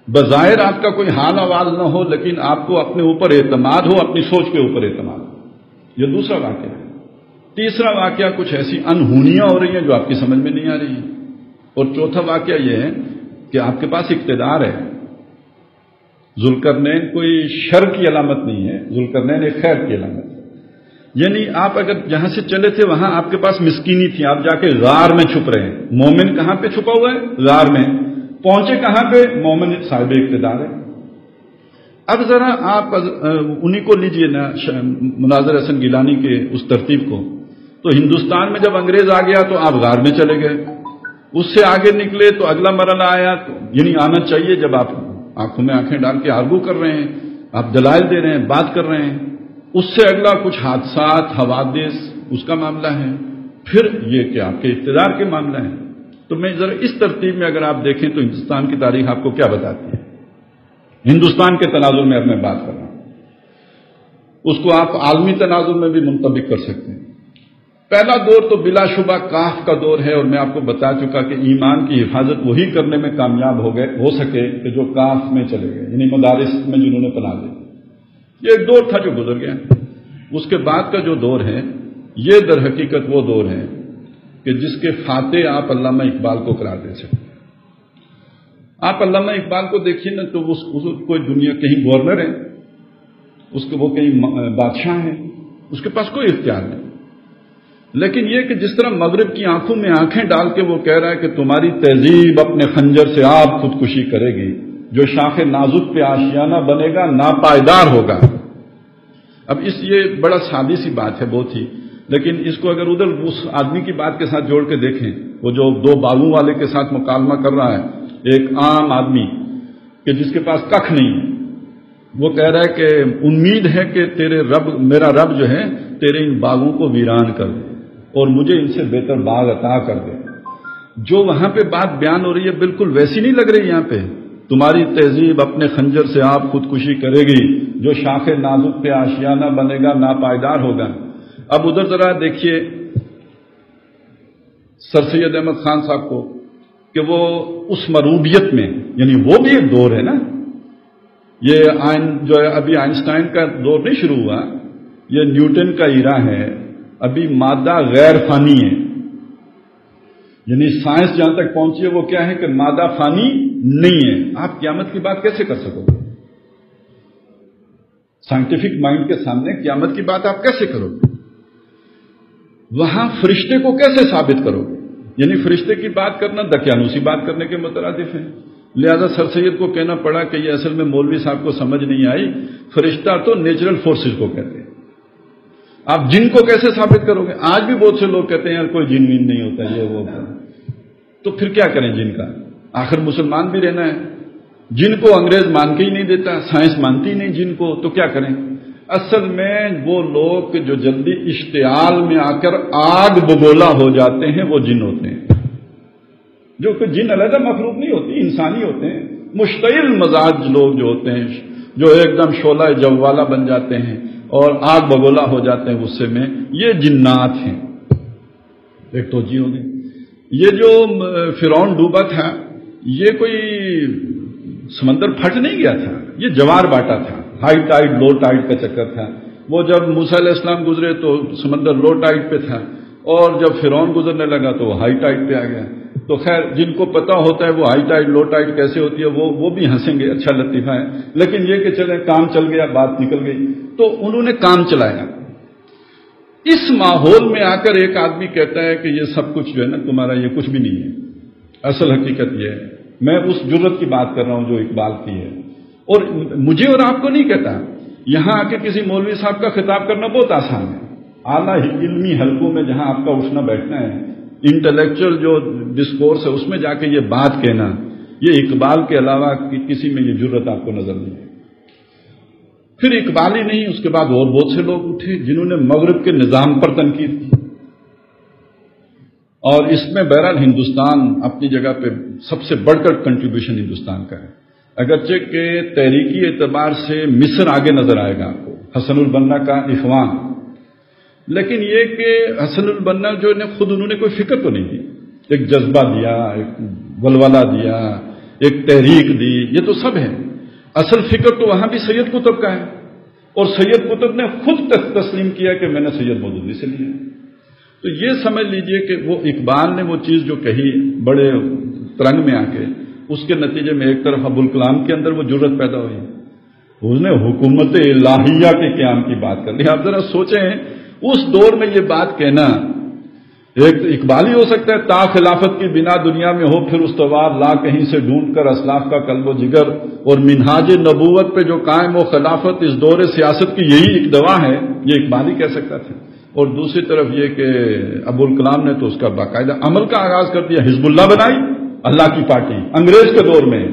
S1: بظاہر آپ کا کوئی حال احوال نہ ہو، لیکن آپ کو اپنے اوپر اعتماد ہو، اپنی سوچ کے اوپر اعتماد ہو. یہ دوسرا واقعہ ہے. تیسرا واقعہ کچھ ایسی انہونیاں ہو رہی ہیں جو آپ کی سمجھ میں نہیں آ رہی ہیں. اور چوتھا واقعہ یہ ہے کہ آپ کے پاس اقتدار ہے. ذوالقرنین کوئی شر کی علامت نہیں ہے، ذوالقرنین ایک خیر کی علامت ہے. یعنی آپ اگر جہاں سے چلے تھے وہاں آپ کے پاس مسکینی تھی، آپ جا کے غار میں چھپ رہے ہیں. مومن کہاں پہ چھپا ہوا ہے؟ غار میں. پہنچے کہاں پہ؟ مومن صاحب اقتدار ہے. اب ذرا آپ انہی کو لیجئے نا، مناظر حسن گیلانی کے اس ترتیب کو. تو ہندوستان میں جب انگریز آ گیا تو آپ غار میں چلے گئے، اس سے آگے نکلے تو اگلا مرحلہ آیا، یعنی آنا چاہیے جب آپ آنکھوں میں آنکھیں ڈال کے آرگو کر رہے ہیں، آپ دلائل دے رہے ہیں، بات کر رہے ہیں. اس سے اگلا کچھ حادثات، حوادث، اس کا معاملہ ہے. پھر یہ کہ آپ کے اقتدار کے معاملہ ہے. تو میں ذرا اس ترتیب میں اگر آپ دیکھیں تو ہندوستان کی تاریخ آپ کو کیا بتاتی ہے. ہندوستان کے تناظر میں اب میں بات کر رہا ہوں، اس کو آپ عالمی تناظر میں بھی منطبق کر سکتے ہیں. پہلا دور تو بلا شبہ کاف کا دور ہے، اور میں آپ کو بتا چکا کہ ایمان کی حفاظت وہی کرنے میں کامیاب ہو سکے کہ جو کاف میں چلے گئے، یعنی مدارس میں جنہوں نے پناہ دی. یہ ایک دور تھا جو گزر گیا. اس کے بعد کا جو دور ہے یہ در حقیقت وہ دور ہے کہ جس کے فاتح آپ علامہ اقبال کو قرار دے سکتے. آپ علامہ اقبال کو دیکھیے نا تو کوئی دنیا کہیں گورنر ہے، وہ کہیں بادشاہ ہیں، اس کے پاس کوئی اختیار نہیں. لیکن یہ کہ جس طرح مغرب کی آنکھوں میں آنکھیں ڈال کے وہ کہہ رہا ہے کہ تمہاری تہذیب اپنے خنجر سے آپ خودکشی کرے گی، جو شاخ نازک پہ آشیانہ بنے گا ناپائیدار ہوگا. اب یہ بڑا سادی سی بات ہے بہت ہی، لیکن اس کو اگر ادھر اس آدمی کی بات کے ساتھ جوڑ کے دیکھیں، وہ جو دو بالوں والے کے ساتھ مکالمہ کر رہا ہے، ایک عام آدمی کہ جس کے پاس ککھ نہیں ہے، وہ کہہ رہا ہے کہ امید ہے کہ میرا رب جو ہے تیرے ان باغوں کو ویران کر دے اور مجھے ان سے بہتر باغ عطا کر دے. جو وہاں پہ بات بیان ہو رہی ہے بالکل ویسی نہیں لگ رہی. یہاں پہ تمہاری تہذیب اپنے خنجر سے آپ خودکشی کرے گی، جو شاخ نازک پہ آشیانہ بنے گا ناپائیدار ہوگا. اب ادھر ذرا دیکھیے سر سید احمد خان صاحب کو کہ وہ اس مروبیت میں، یعنی وہ بھی ایک دور ہے نا. یہ جو ہے ابھی آئنسٹائن کا دور نہیں شروع ہوا، یہ نیوٹن کا ایرا ہے. ابھی مادہ غیر فانی ہے، یعنی سائنس جہاں تک پہنچی ہے وہ کیا ہے کہ مادہ فانی نہیں ہے. آپ قیامت کی بات کیسے کر سکو گے؟ سائنٹیفک مائنڈ کے سامنے قیامت کی بات آپ کیسے کرو گے؟ وہاں فرشتے کو کیسے ثابت کرو گے؟ یعنی فرشتے کی بات کرنا دقیانوسی بات کرنے کے مترادف ہے. لہذا سر سید کو کہنا پڑا کہ یہ اصل میں مولوی صاحب کو سمجھ نہیں آئی، فرشتہ تو نیچرل فورسز کو کہتے ہیں. آپ جن کو کیسے ثابت کرو گے؟ آج بھی بہت سے لوگ کہتے ہیں یار کوئی جن وین نہیں ہوتا یہ وہ. تو پھر کیا کریں جن کا؟ آخر مسلمان بھی رہنا ہے. جن کو انگریز مان کے ہی نہیں دیتا، سائنس مانتی ہی نہیں جن کو، تو کیا کریں؟ اصل میں وہ لوگ جو جلدی اشتعال میں آ کر آگ بگولا ہو جاتے ہیں وہ جن ہوتے ہیں. جو کہ جن علیحدہ مخلوق نہیں ہوتی، انسانی ہوتے ہیں. مشتعل مزاج لوگ جو ہوتے ہیں، جو ایک دم شعلہ جوالا بن جاتے ہیں اور آگ بگولا ہو جاتے ہیں غصے میں، یہ جنات ہیں. ایک توجہ ہوگی. یہ جو فرعون ڈوبا تھا یہ کوئی سمندر پھٹ نہیں گیا تھا، یہ جوار باٹا تھا. ہائی ٹائڈ لو ٹائڈ کا چکر تھا. وہ جب موسیٰ علیہ السلام گزرے تو سمندر لو ٹائڈ پہ تھا، اور جب فرعون گزرنے لگا تو وہ ہائی ٹائڈ پہ آ گیا. تو خیر جن کو پتا ہوتا ہے وہ ہائی ٹائڈ لو ٹائڈ کیسے ہوتی ہے وہ بھی ہنسیں گے، اچھا لطیفہ ہے. لیکن یہ کہ چلے کام چل گیا، بات نکل گئی. تو انہوں نے کام چلایا. اس ماحول میں آ کر ایک آدمی کہتا ہے کہ یہ سب کچھ جو ہے نا تمہارا، یہ کچھ بھی نہیں ہے. اصل حقیقت یہ ہے، میں اس جرت کی بات کر رہا ہوں جو اقبال کی ہے، اور مجھے اور آپ کو نہیں کہتا. یہاں آ کے کسی مولوی صاحب کا خطاب کرنا بہت آسان ہے. اعلیٰ علمی حلقوں میں جہاں آپ کا اٹھنا بیٹھنا ہے، انٹلیکچوئل جو ڈسکورس ہے اس میں جا کے یہ بات کہنا، یہ اقبال کے علاوہ کسی میں یہ جرت آپ کو نظر نہیں ہے. پھر اقبال ہی نہیں، اس کے بعد اور بہت سے لوگ اٹھے جنہوں نے مغرب کے نظام پر تنقید کی. اور اس میں بہرحال ہندوستان اپنی جگہ پہ سب سے بڑھ کر کنٹریبیوشن ہندوستان کا ہے. اگرچہ کہ تحریکی اعتبار سے مصر آگے نظر آئے گا آپ کو، حسن البنا کا اخوان. لیکن یہ کہ حسن البنا جو نے خود انہوں نے کوئی فکر تو نہیں دی. ایک جذبہ دیا، ایک ولولہ دیا، ایک تحریک دی، یہ تو سب ہے. اصل فکر تو وہاں بھی سید قطب کا ہے، اور سید قطب نے خود تسلیم کیا کہ میں نے سید مودودی سے لیا. تو یہ سمجھ لیجئے کہ وہ اقبال نے وہ چیز جو کہی بڑے ترنگ میں آ کے، اس کے نتیجے میں ایک طرف ابوالکلام کے اندر وہ جرت پیدا ہوئی، اس نے حکومت الہیہ کے قیام کی بات کر لی. آپ ذرا سوچیں اس دور میں یہ بات کہنا. ایک اقبال ہی ہو سکتا ہے تا خلافت کی بنا دنیا میں ہو، پھر استوار لا کہیں سے ڈھونڈ کر اسلاف کا قلب و جگر، اور منہاج نبوت پہ جو قائم و خلافت اس دور سیاست کی یہی ایک دوا ہے، یہ اقبال ہی کہہ سکتا تھا. اور دوسری طرف یہ کہ ابوالکلام نے تو اس کا باقاعدہ عمل کا آغاز کر دیا. حزب اللہ بنائی، اللہ کی پارٹی. انگریز کے دور میں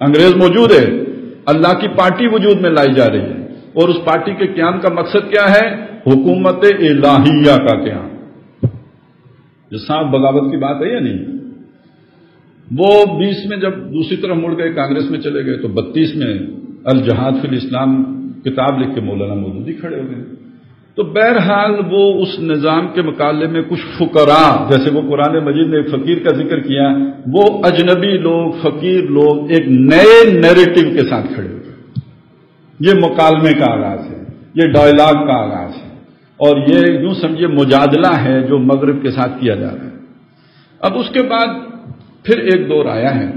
S1: انگریز موجود ہے، اللہ کی پارٹی وجود میں لائی جا رہی ہے، اور اس پارٹی کے قیام کا مقصد کیا ہے؟ حکومت الہیہ کا قیام. جو صاحب بغاوت کی بات ہے یا نہیں؟ وہ 20 میں جب دوسری طرف مڑ گئے، کانگریس میں چلے گئے، تو 32 میں الجہاد فی الاسلام کتاب لکھ کے مولانا مودودی کھڑے ہو گئے. تو بہرحال وہ اس نظام کے مقابلے میں کچھ فقراء، جیسے وہ قرآن مجید نے ایک فقیر کا ذکر کیا، وہ اجنبی لوگ، فقیر لوگ ایک نئے نیریٹو کے ساتھ کھڑے ہوئے. یہ مکالمے کا آغاز ہے، یہ ڈائلاگ کا آغاز ہے، اور یہ یوں سمجھے مجادلہ ہے جو مغرب کے ساتھ کیا جا رہا ہے. اب اس کے بعد پھر ایک دور آیا ہے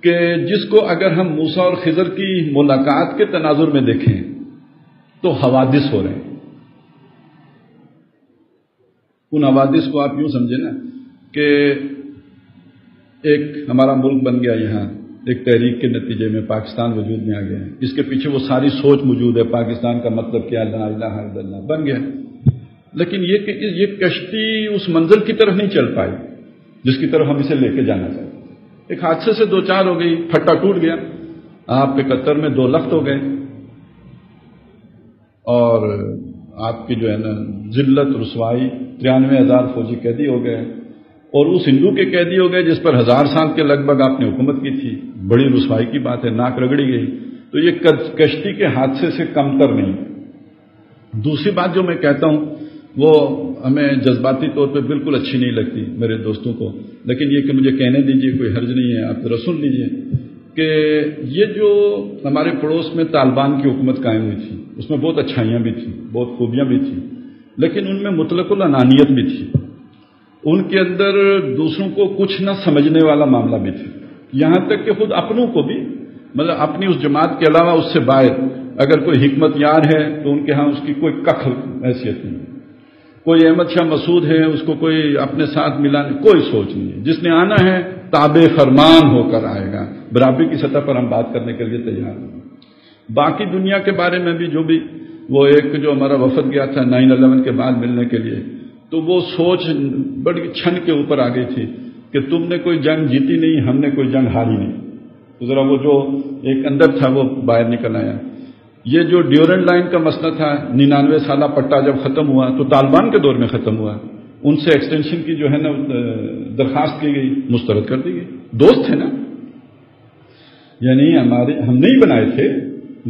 S1: کہ جس کو اگر ہم موسیٰ اور خضر کی ملاقات کے تناظر میں دیکھیں تو حوادث ہو رہے ہیں. ان حوادث کو آپ یوں سمجھیں نا کہ ایک ہمارا ملک بن گیا، یہاں ایک تحریک کے نتیجے میں پاکستان وجود میں آ گیا ہے. اس کے پیچھے وہ ساری سوچ موجود ہے، پاکستان کا مطلب کیا، لا الہ الا اللہ بن گیا. لیکن یہ کہ یہ کشتی اس منزل کی طرف نہیں چل پائی جس کی طرف ہم اسے لے کے جانا چاہتے ہیں. ایک حادثے سے دو چار ہو گئی، پھٹا ٹوٹ گیا، آپ کے قطر میں 2 لخت ہو گئے، اور آپ کی جو ہے نا ذلت رسوائی، 93,000 فوجی قیدی ہو گئے، اور اس ہندو کے قیدی ہو گئے جس پر 1000 سال کے لگ بھگ آپ نے حکومت کی تھی. بڑی رسوائی کی بات ہے، ناک رگڑی گئی. تو یہ کشتی کے حادثے سے کمتر نہیں. دوسری بات جو میں کہتا ہوں وہ ہمیں جذباتی طور پہ بالکل اچھی نہیں لگتی میرے دوستوں کو، لیکن یہ کہ مجھے کہنے دیجیے، کوئی حرج نہیں ہے، آپ ذرا سن لیجیے کہ یہ جو ہمارے پڑوس میں طالبان کی حکومت قائم ہوئی تھی، اس میں بہت اچھائیاں بھی تھیں، بہت خوبیاں بھی تھیں، لیکن ان میں مطلق الانانیت بھی تھی. ان کے اندر دوسروں کو کچھ نہ سمجھنے والا معاملہ بھی تھا. یہاں تک کہ خود اپنوں کو بھی، مطلب اپنی اس جماعت کے علاوہ اس سے باہر اگر کوئی حکمت یار ہے تو ان کے ہاں اس کی کوئی کخ حیثیت نہیں. کوئی احمد شاہ مسعود ہے اس کو کوئی اپنے ساتھ ملانے کوئی سوچ نہیں ہے. جس نے آنا ہے تابع فرمان ہو کر آئے گا. برابری کی سطح پر ہم بات کرنے کے لیے تیار ہیں. باقی دنیا کے بارے میں بھی جو بھی وہ ایک جو ہمارا وفد گیا تھا 9/11 کے بعد ملنے کے لیے, تو وہ سوچ بڑی چھن کے اوپر آ گئی تھی کہ تم نے کوئی جنگ جیتی نہیں, ہم نے کوئی جنگ ہاری نہیں. تو ذرا وہ جو ایک اندر تھا وہ باہر نکل آیا. یہ جو ڈیورنٹ لائن کا مسئلہ تھا 99 سالہ پٹا جب ختم ہوا تو طالبان کے دور میں ختم ہوا. ان سے ایکسٹینشن کی جو ہے نا درخواست کی گئی, مسترد کر دی گئی. دوست تھے نا, یعنی ہم نہیں بنائے تھے,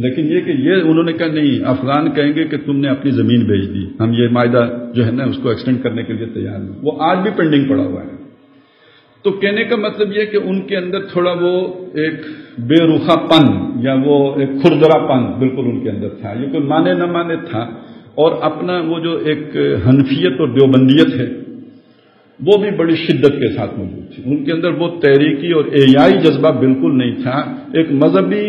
S1: لیکن یہ کہ یہ انہوں نے کہا نہیں, افغان کہیں گے کہ تم نے اپنی زمین بیچ دی, ہم یہ معاہدہ جو ہے نا اس کو ایکسٹینڈ کرنے کے لیے تیار ہیں. وہ آج بھی پینڈنگ پڑا ہوا ہے. تو کہنے کا مطلب یہ کہ ان کے اندر تھوڑا وہ ایک بے رخا پن یا وہ ایک کھردرا پن بالکل ان کے اندر تھا. یہ کوئی مانے نہ مانے تھا. اور اپنا وہ جو ایک حنفیت اور دیوبندیت ہے وہ بھی بڑی شدت کے ساتھ موجود تھی. ان کے اندر وہ تحریکی اور احیائی جذبہ بالکل نہیں تھا. ایک مذہبی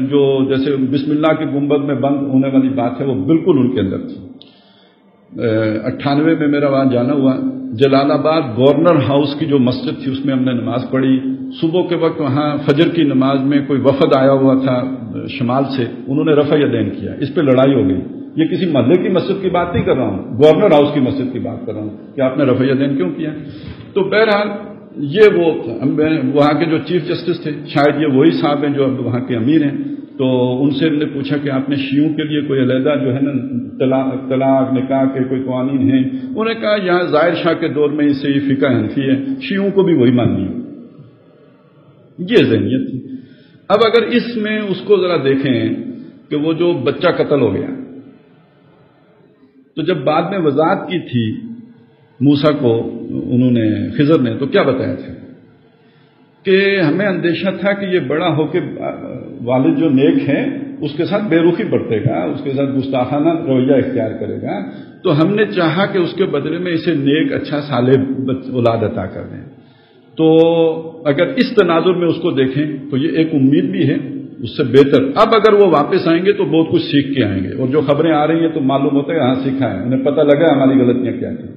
S1: جو جیسے بسم اللہ کی گنبد میں بند ہونے والی بات ہے وہ بالکل ان کے اندر تھی. 98 میں میرا وہاں جانا ہوا. جلال آباد گورنر ہاؤس کی جو مسجد تھی اس میں ہم نے نماز پڑھی. صبح کے وقت وہاں فجر کی نماز میں کوئی وفد آیا ہوا تھا شمال سے, انہوں نے رفع یدین کیا. اس پہ لڑائی ہو گئی. یہ کسی محلے کی مسجد کی بات نہیں کر رہا ہوں, گورنر ہاؤس کی مسجد کی بات کر رہا ہوں کہ آپ نے رفع یدین کیوں کیا. تو بہرحال یہ وہ وہاں کے جو چیف جسٹس تھے, شاید یہ وہی صاحب ہیں جو اب وہاں کے امیر ہیں. تو ان سے ہم نے پوچھا کہ آپ نے شیعوں کے لیے کوئی علیحدہ جو ہے نا طلاق نکاح کے کوئی قوانین ہیں. انہوں نے کہا یہاں ظاہر شاہ کے دور میں اسے یہ فقہ حنفی ہے, شیعوں کو بھی وہی ماننی ہے. یہ ذہنیت تھی. اب اگر اس میں اس کو ذرا دیکھیں کہ وہ جو بچہ قتل ہو گیا, تو جب بعد میں وضاحت کی تھی موسیٰ کو انہوں نے, خضر نے, تو کیا بتایا تھا کہ ہمیں اندیشہ تھا کہ یہ بڑا ہو کے والد جو نیک ہیں اس کے ساتھ بے رخی برتے گا, اس کے ساتھ گستاخانہ رویہ اختیار کرے گا, تو ہم نے چاہا کہ اس کے بدلے میں اسے نیک اچھا صالح اولاد عطا کر دیں. تو اگر اس تناظر میں اس کو دیکھیں تو یہ ایک امید بھی ہے اس سے بہتر. اب اگر وہ واپس آئیں گے تو بہت کچھ سیکھ کے آئیں گے, اور جو خبریں آ رہی ہیں تو معلوم ہوتا ہے ہاں سیکھا ہے, انہیں پتہ لگا ہماری غلطیاں کیا تھیں.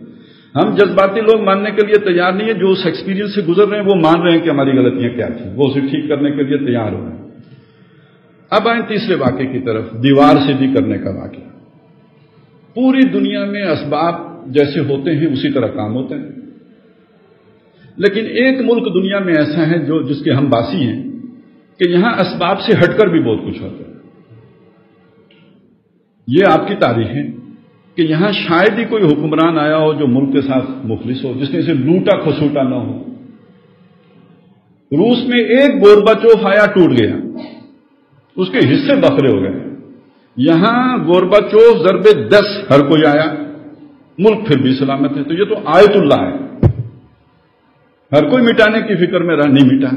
S1: ہم جذباتی لوگ ماننے کے لیے تیار نہیں ہیں, جو اس ایکسپیرینس سے گزر رہے ہیں وہ مان رہے ہیں کہ ہماری غلطیاں کیا تھیں, وہ اسے ٹھیک کرنے کے لیے تیار ہو رہے ہیں. اب آئیں تیسرے واقعے کی طرف, دیوار سیدھی کرنے کا واقعہ. پوری دنیا میں اسباب جیسے ہوتے ہیں اسی طرح کام ہوتے ہیں, لیکن ایک ملک دنیا میں ایسا ہے جو جس کے ہم باسی ہیں کہ یہاں اسباب سے ہٹ کر بھی بہت کچھ ہوتا ہے. یہ آپ کی تاریخ ہے کہ یہاں شاید ہی کوئی حکمران آیا ہو جو ملک کے ساتھ مخلص ہو, جس نے اسے لوٹا کھسوٹا نہ ہو. روس میں ایک گورباچوف آیا ٹوٹ گیا, اس کے حصے بکھرے ہو گئے. یہاں گورباچوف ضرب 10 ہر کوئی آیا, ملک پھر بھی سلامت ہے. تو یہ تو آیت اللہ ہے, ہر کوئی مٹانے کی فکر میں رہ نہیں مٹا.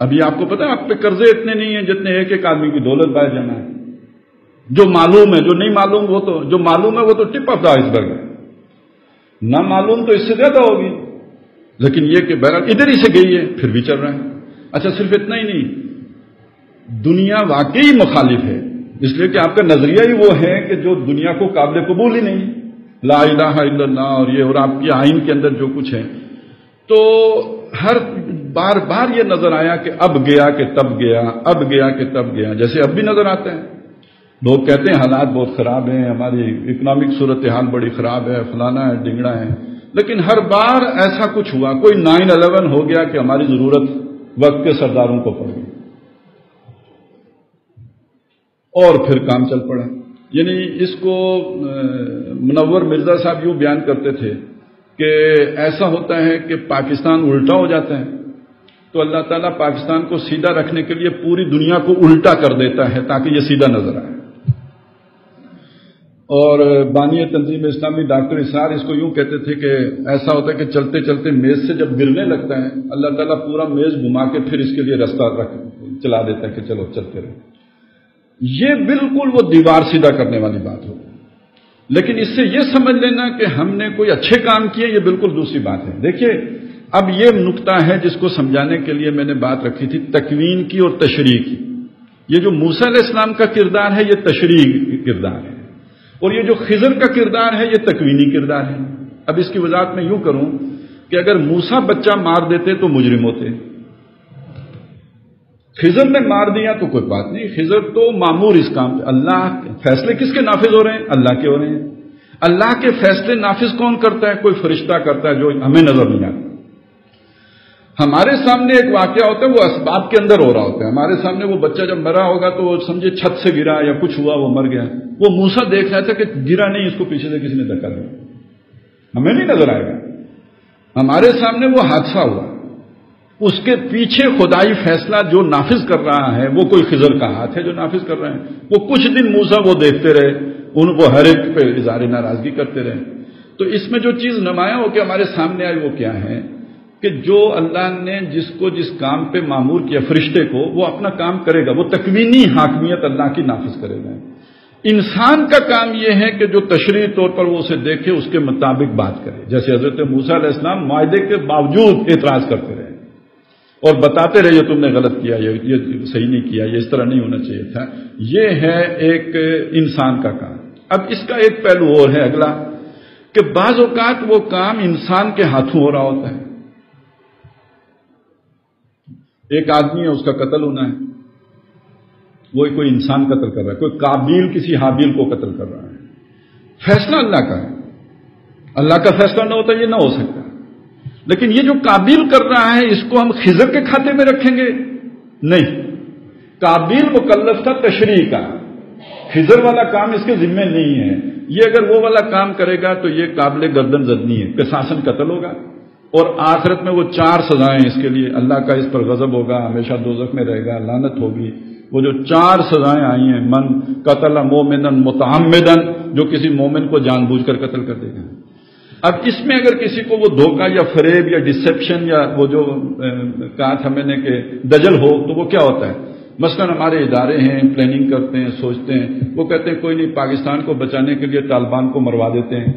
S1: ابھی آپ کو پتا ہے آپ پہ قرضے اتنے نہیں ہیں جتنے ایک ایک آدمی کی دولت باہر جمع ہے. جو معلوم ہے, جو نہیں معلوم وہ تو, جو معلوم ہے وہ تو ٹپ آف دا آئس برگ ہے, نہ معلوم تو اس سے زیادہ ہوگی. لیکن یہ کہ بہرحال ادھر ہی سے گئی ہے پھر بھی چل رہا ہے. اچھا صرف اتنا ہی نہیں, دنیا واقعی مخالف ہے, اس لیے کہ آپ کا نظریہ ہی وہ ہے کہ جو دنیا کو قابل قبول ہی نہیں, لا الہ الا اللہ اور یہ, اور آپ کی آئین کے اندر جو کچھ ہے. تو ہر بار بار یہ نظر آیا کہ اب گیا کہ تب گیا, اب گیا کہ تب گیا, جیسے اب بھی نظر آتا ہے. لوگ کہتے ہیں حالات بہت خراب ہیں, ہماری اکنامک صورتحال بڑی خراب ہے, فلانا ہے ڈنگڑا ہے, لیکن ہر بار ایسا کچھ ہوا. کوئی 9/11 ہو گیا کہ ہماری ضرورت وقت کے سرداروں کو پڑ گئی اور پھر کام چل پڑا. یعنی اس کو منور مرزا صاحب یوں بیان کرتے تھے کہ ایسا ہوتا ہے کہ پاکستان الٹا ہو جاتا ہے تو اللہ تعالیٰ پاکستان کو سیدھا رکھنے کے لیے پوری دنیا کو الٹا کر دیتا ہے تاکہ یہ سیدھا نظر آئے. اور بانی تنظیم اسلامی ڈاکٹر اسرار اس کو یوں کہتے تھے کہ ایسا ہوتا ہے کہ چلتے چلتے میز سے جب گرنے لگتا ہے اللہ تعالیٰ پورا میز گھما کے پھر اس کے لیے رستہ چلا دیتا ہے کہ چلو چلتے رہو. یہ بالکل وہ دیوار سیدھا کرنے والی بات ہوگی. لیکن اس سے یہ سمجھ لینا کہ ہم نے کوئی اچھے کام کیے یہ بالکل دوسری بات ہے. دیکھیے اب یہ نقطہ ہے جس کو سمجھانے کے لیے میں نے بات رکھی تھی تکوین کی اور تشریح کی. یہ جو موسیٰ علیہ السلام کا کردار ہے یہ تشریح کردار ہے, اور یہ جو خضر کا کردار ہے یہ تکوینی کردار ہے. اب اس کی وضاحت میں یوں کروں کہ اگر موسیٰ بچہ مار دیتے تو مجرم ہوتے، خضر نے مار دیا تو کوئی بات نہیں، خضر تو معمور اس کام پہ۔ اللہ فیصلے کس کے نافذ ہو رہے ہیں؟ اللہ کے ہو رہے ہیں۔ اللہ کے فیصلے نافذ کون کرتا ہے؟ کوئی فرشتہ کرتا ہے جو ہمیں نظر نہیں آتا۔ ہمارے سامنے ایک واقعہ ہوتا ہے، وہ اسباب کے اندر ہو رہا ہوتا ہے، ہمارے سامنے وہ بچہ جب مرا ہوگا تو وہ سمجھے چھت سے گرا یا کچھ ہوا، وہ مر گیا، وہ موسیٰ دیکھ رہا تھا کہ گرا نہیں، اس کو پیچھے سے کسی نے دھکا دیا، ہمیں نہیں نظر آئے گا، ہمارے سامنے وہ حادثہ ہوا، اس کے پیچھے خدائی فیصلہ جو نافذ کر رہا ہے وہ کوئی خضر کا ہاتھ ہے جو نافذ کر رہے ہیں۔ وہ کچھ دن موسیٰ وہ دیکھتے رہے، ان کو ہر ایک پہ اظہار ناراضگی کرتے رہے۔ تو اس میں جو چیز نمایاں ہو کے ہمارے سامنے آئی وہ کیا ہے کہ جو اللہ نے جس کو جس کام پہ مامور کیا، فرشتے کو، وہ اپنا کام کرے گا، وہ تکوینی حاکمیت اللہ کی نافذ کرے گا۔ انسان کا کام یہ ہے کہ جو تشریعی طور پر وہ اسے دیکھے اس کے مطابق بات کرے، جیسے حضرت موسیٰ علیہ السلام معاہدے کے باوجود اعتراض کرتے رہے اور بتاتے رہے یہ تم نے غلط کیا، یہ صحیح نہیں کیا، یہ اس طرح نہیں ہونا چاہیے تھا۔ یہ ہے ایک انسان کا کام۔ اب اس کا ایک پہلو اور ہے اگلا کہ بعض اوقات وہ کام انسان کے ہاتھوں ہو رہا ہوتا ہے۔ ایک آدمی ہے، اس کا قتل ہونا ہے، وہ کوئی انسان قتل کر رہا ہے، کوئی قابیل کسی حابیل کو قتل کر رہا ہے، فیصلہ اللہ کا ہے، اللہ کا فیصلہ نہ ہوتا یہ نہ ہو سکتا۔ لیکن یہ جو قابیل کر رہا ہے اس کو ہم خضر کے کھاتے میں رکھیں گے؟ نہیں، قابیل مکلف تھا تشریع کا، خضر والا کام اس کے ذمہ نہیں ہے۔ یہ اگر وہ والا کام کرے گا تو یہ قابل گردن زدنی ہے، قصاصاً قتل ہوگا، اور آخرت میں وہ 4 سزائیں اس کے لیے، اللہ کا اس پر غضب ہوگا، ہمیشہ دوزخ میں رہے گا، لعنت ہوگی۔ وہ جو 4 سزائیں آئی ہیں، من قتل مومنا متعمدا، جو کسی مومن کو جان بوجھ کر قتل کر دے گا۔ اب اس میں اگر کسی کو وہ دھوکہ یا فریب یا ڈسیپشن یا وہ جو کہا تھا میں نے کہ دجل ہو، تو وہ کیا ہوتا ہے؟ مثلا ہمارے ادارے ہیں، پلاننگ کرتے ہیں، سوچتے ہیں، وہ کہتے ہیں کوئی نہیں، پاکستان کو بچانے کے لیے طالبان کو مروا دیتے ہیں،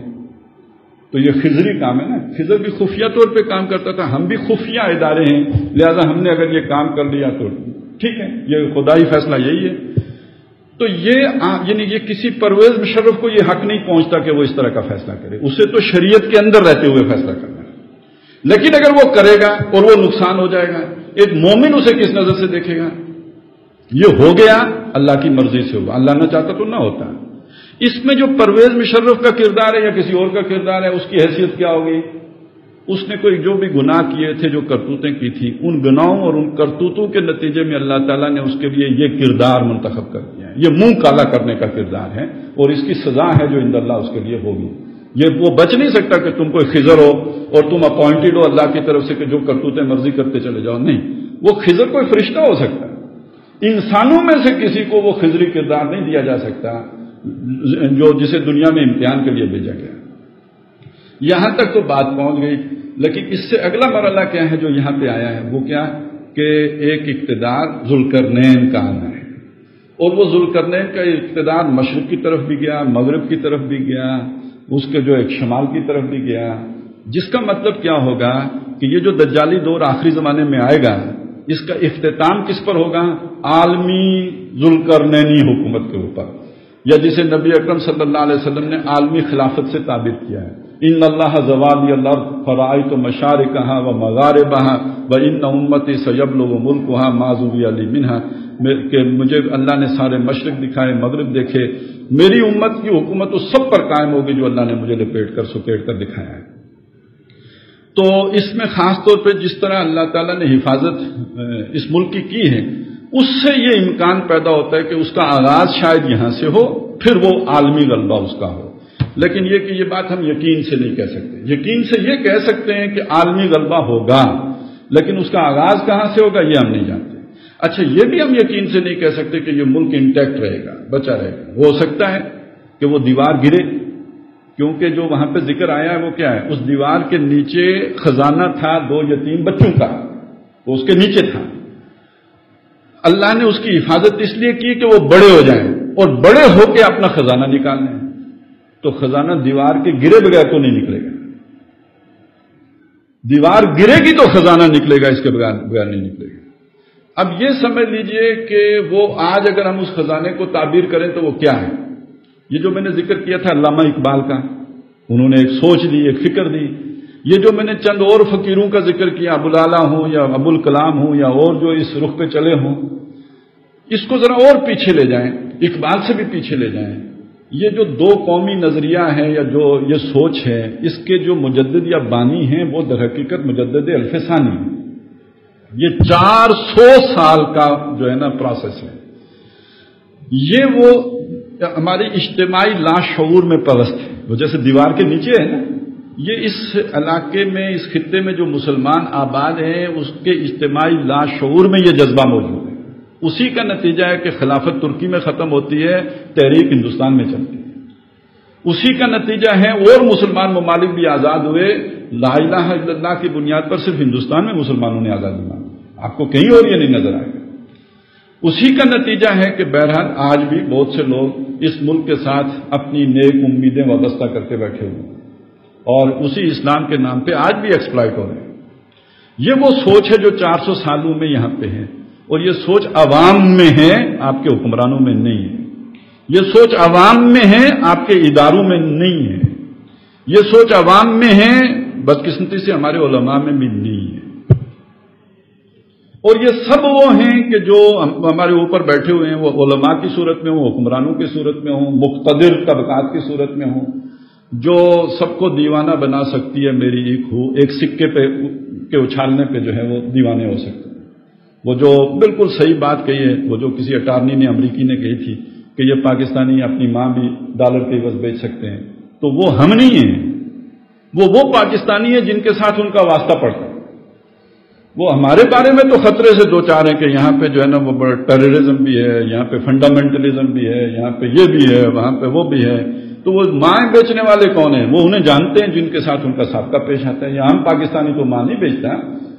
S1: تو یہ خضری کام ہے نا۔ خضر بھی خفیہ طور پہ کام کرتا تھا، ہم بھی خفیہ ادارے ہیں، لہذا ہم نے اگر یہ کام کر لیا تو ٹھیک ہے، یہ خدائی فیصلہ یہی ہے۔ تو یعنی یہ کسی پرویز مشرف کو یہ حق نہیں پہنچتا کہ وہ اس طرح کا فیصلہ کرے، اسے تو شریعت کے اندر رہتے ہوئے فیصلہ کرنا ہے۔ لیکن اگر وہ کرے گا اور وہ نقصان ہو جائے گا، ایک مومن اسے کس نظر سے دیکھے گا؟ یہ ہو گیا اللہ کی مرضی سے ہوگا، اللہ نہ چاہتا تو نہ ہوتا۔ اس میں جو پرویز مشرف کا کردار ہے یا کسی اور کا کردار ہے، اس کی حیثیت کیا ہوگی؟ اس نے کوئی جو بھی گناہ کیے تھے، جو کرتوتیں کی تھی، ان گناہوں اور ان کرتوتوں کے نتیجے میں اللہ تعالیٰ نے اس کے لیے یہ کردار منتخب کر دیا ہے، یہ منہ کالا کرنے کا کردار ہے، اور اس کی سزا ہے جو عند اللہ اس کے لیے ہوگی۔ یہ وہ بچ نہیں سکتا کہ تم کوئی خضر ہو اور تم اپوائنٹڈ ہو اللہ کی طرف سے کہ جو کرتوتیں مرضی کرتے چلے جاؤ، نہیں، وہ خضر کوئی فرشتہ ہو سکتا ہے، انسانوں میں سے کسی کو وہ خضری کردار نہیں دیا جا سکتا جو جسے دنیا میں امتحان کے لیے بھیجا گیا۔ یہاں تک تو بات پہنچ گئی، لیکن اس سے اگلا مرحلہ کیا ہے جو یہاں پہ آیا ہے؟ وہ کیا کہ ایک اقتدار ذوالقرنین کا آنا ہے، اور وہ ذوالقرنین کا اقتدار مشرق کی طرف بھی گیا، مغرب کی طرف بھی گیا، اس کے جو ایک شمال کی طرف بھی گیا، جس کا مطلب کیا ہوگا کہ یہ جو دجالی دور آخری زمانے میں آئے گا، اس کا اختتام کس پر ہوگا؟ عالمی ذوالقرنینی حکومت کے اوپر، یا جسے نبی اکرم صلی اللہ علیہ وسلم نے عالمی خلافت سے تعبیر کیا ہے، ان اللہ زوالی الارض فرائیت مشارقہا و مغاربہا و ان امتی سیبلغ ملکہا ما زوی علی منہا، کہ مجھے اللہ نے سارے مشرق دکھائے، مغرب دیکھے، میری امت کی حکومت اس سب پر قائم ہوگی جو اللہ نے مجھے لپیٹ کر سکیڑ کر دکھایا ہے۔ تو اس میں خاص طور پہ جس طرح اللہ تعالیٰ نے حفاظت اس ملک کی ہے، اس سے یہ امکان پیدا ہوتا ہے کہ اس کا آغاز شاید یہاں سے ہو، پھر وہ عالمی غلبہ اس کا ہو۔ لیکن یہ کہ یہ بات ہم یقین سے نہیں کہہ سکتے، یقین سے یہ کہہ سکتے ہیں کہ عالمی غلبہ ہوگا، لیکن اس کا آغاز کہاں سے ہوگا یہ ہم نہیں جانتے۔ اچھا، یہ بھی ہم یقین سے نہیں کہہ سکتے کہ یہ ملک انٹیکٹ رہے گا، بچا رہے گا۔ ہو سکتا ہے کہ وہ دیوار گرے، کیونکہ جو وہاں پہ ذکر آیا ہے وہ کیا ہے؟ اس دیوار کے نیچے خزانہ تھا 2 یتیم بچوں کا، وہ اس کے نیچے تھا۔ اللہ نے اس کی حفاظت اس لیے کی کہ وہ بڑے ہو جائیں اور بڑے ہو کے اپنا خزانہ نکالنے، تو خزانہ دیوار کے گرے بغیر تو نہیں نکلے گا، دیوار گرے گی تو خزانہ نکلے گا، اس کے بغیر نہیں نکلے گا۔ اب یہ سمجھ لیجئے کہ وہ آج اگر ہم اس خزانے کو تعبیر کریں تو وہ کیا ہے؟ یہ جو میں نے ذکر کیا تھا علامہ اقبال کا، انہوں نے ایک سوچ دی، ایک فکر دی. یہ جو میں نے چند اور فقیروں کا ذکر کیا، ابو العلا ہوں یا ابو الکلام ہوں یا اور جو اس رخ پہ چلے ہوں، اس کو ذرا اور پیچھے لے جائیں، اقبال سے بھی پیچھے لے جائیں. یہ جو دو قومی نظریہ ہے یا جو یہ سوچ ہے، اس کے جو مجدد یا بانی ہیں وہ در حقیقت مجدد الفسانی ہے. یہ 400 سال کا جو ہے نا پروسیس ہے. یہ وہ ہماری اجتماعی لاشعور میں پرست ہے. وہ جیسے دیوار کے نیچے ہے نا، یہ اس علاقے میں، اس خطے میں جو مسلمان آباد ہیں اس کے اجتماعی لاشعور میں یہ جذبہ موجود ہے. اسی کا نتیجہ ہے کہ خلافت ترکی میں ختم ہوتی ہے، تحریک ہندوستان میں چلتی ہے. اسی کا نتیجہ ہے اور مسلمان ممالک بھی آزاد ہوئے. لا الہ الا اللہ کی بنیاد پر صرف ہندوستان میں مسلمانوں نے آزادی مانگی، آپ کو کہیں اور یہ نہیں نظر آئے گا. اسی کا نتیجہ ہے کہ بہرحال آج بھی بہت سے لوگ اس ملک کے ساتھ اپنی نیک امیدیں وابستہ کر کے بیٹھے ہوئے ہیں اور اسی اسلام کے نام پہ آج بھی ایکسپلائٹ ہو رہے ہیں. یہ وہ سوچ ہے جو 400 سالوں میں یہاں پہ ہے، اور یہ سوچ عوام میں ہے، آپ کے حکمرانوں میں نہیں ہے. یہ سوچ عوام میں ہے، آپ کے اداروں میں نہیں ہے. یہ سوچ عوام میں ہے، بدقسمتی سے ہمارے علماء میں بھی نہیں ہے. اور یہ سب وہ ہیں کہ جو ہمارے اوپر بیٹھے ہوئے ہیں، وہ علماء کی صورت میں ہوں، حکمرانوں کی صورت میں ہوں، مقتدر طبقات کی صورت میں ہوں، جو سب کو دیوانہ بنا سکتی ہے. میری ایک سکے پہ کے اچھالنے پہ جو ہے وہ دیوانے ہو سکتے ہیں. وہ جو بالکل صحیح بات کہی ہے، وہ جو کسی اٹارنی نے امریکی نے کہی تھی کہ یہ پاکستانی اپنی ماں بھی ڈالر کے عوض بیچ سکتے ہیں، تو وہ ہم نہیں ہیں. وہ پاکستانی ہیں جن کے ساتھ ان کا واسطہ پڑتا ہے. وہ ہمارے بارے میں تو خطرے سے دو چار ہیں کہ یہاں پہ جو ہے نا وہ بڑا ٹیررزم بھی ہے، یہاں پہ فنڈامنٹلزم بھی ہے، یہاں پہ یہ بھی ہے، وہاں پہ وہ بھی ہے. تو وہ مائیں بیچنے والے کون ہیں؟ وہ انہیں جانتے ہیں جن کے ساتھ ان کا سابقہ پیش آتا ہے. یا ہم پاکستانی تو ماں نہیں بیچتا،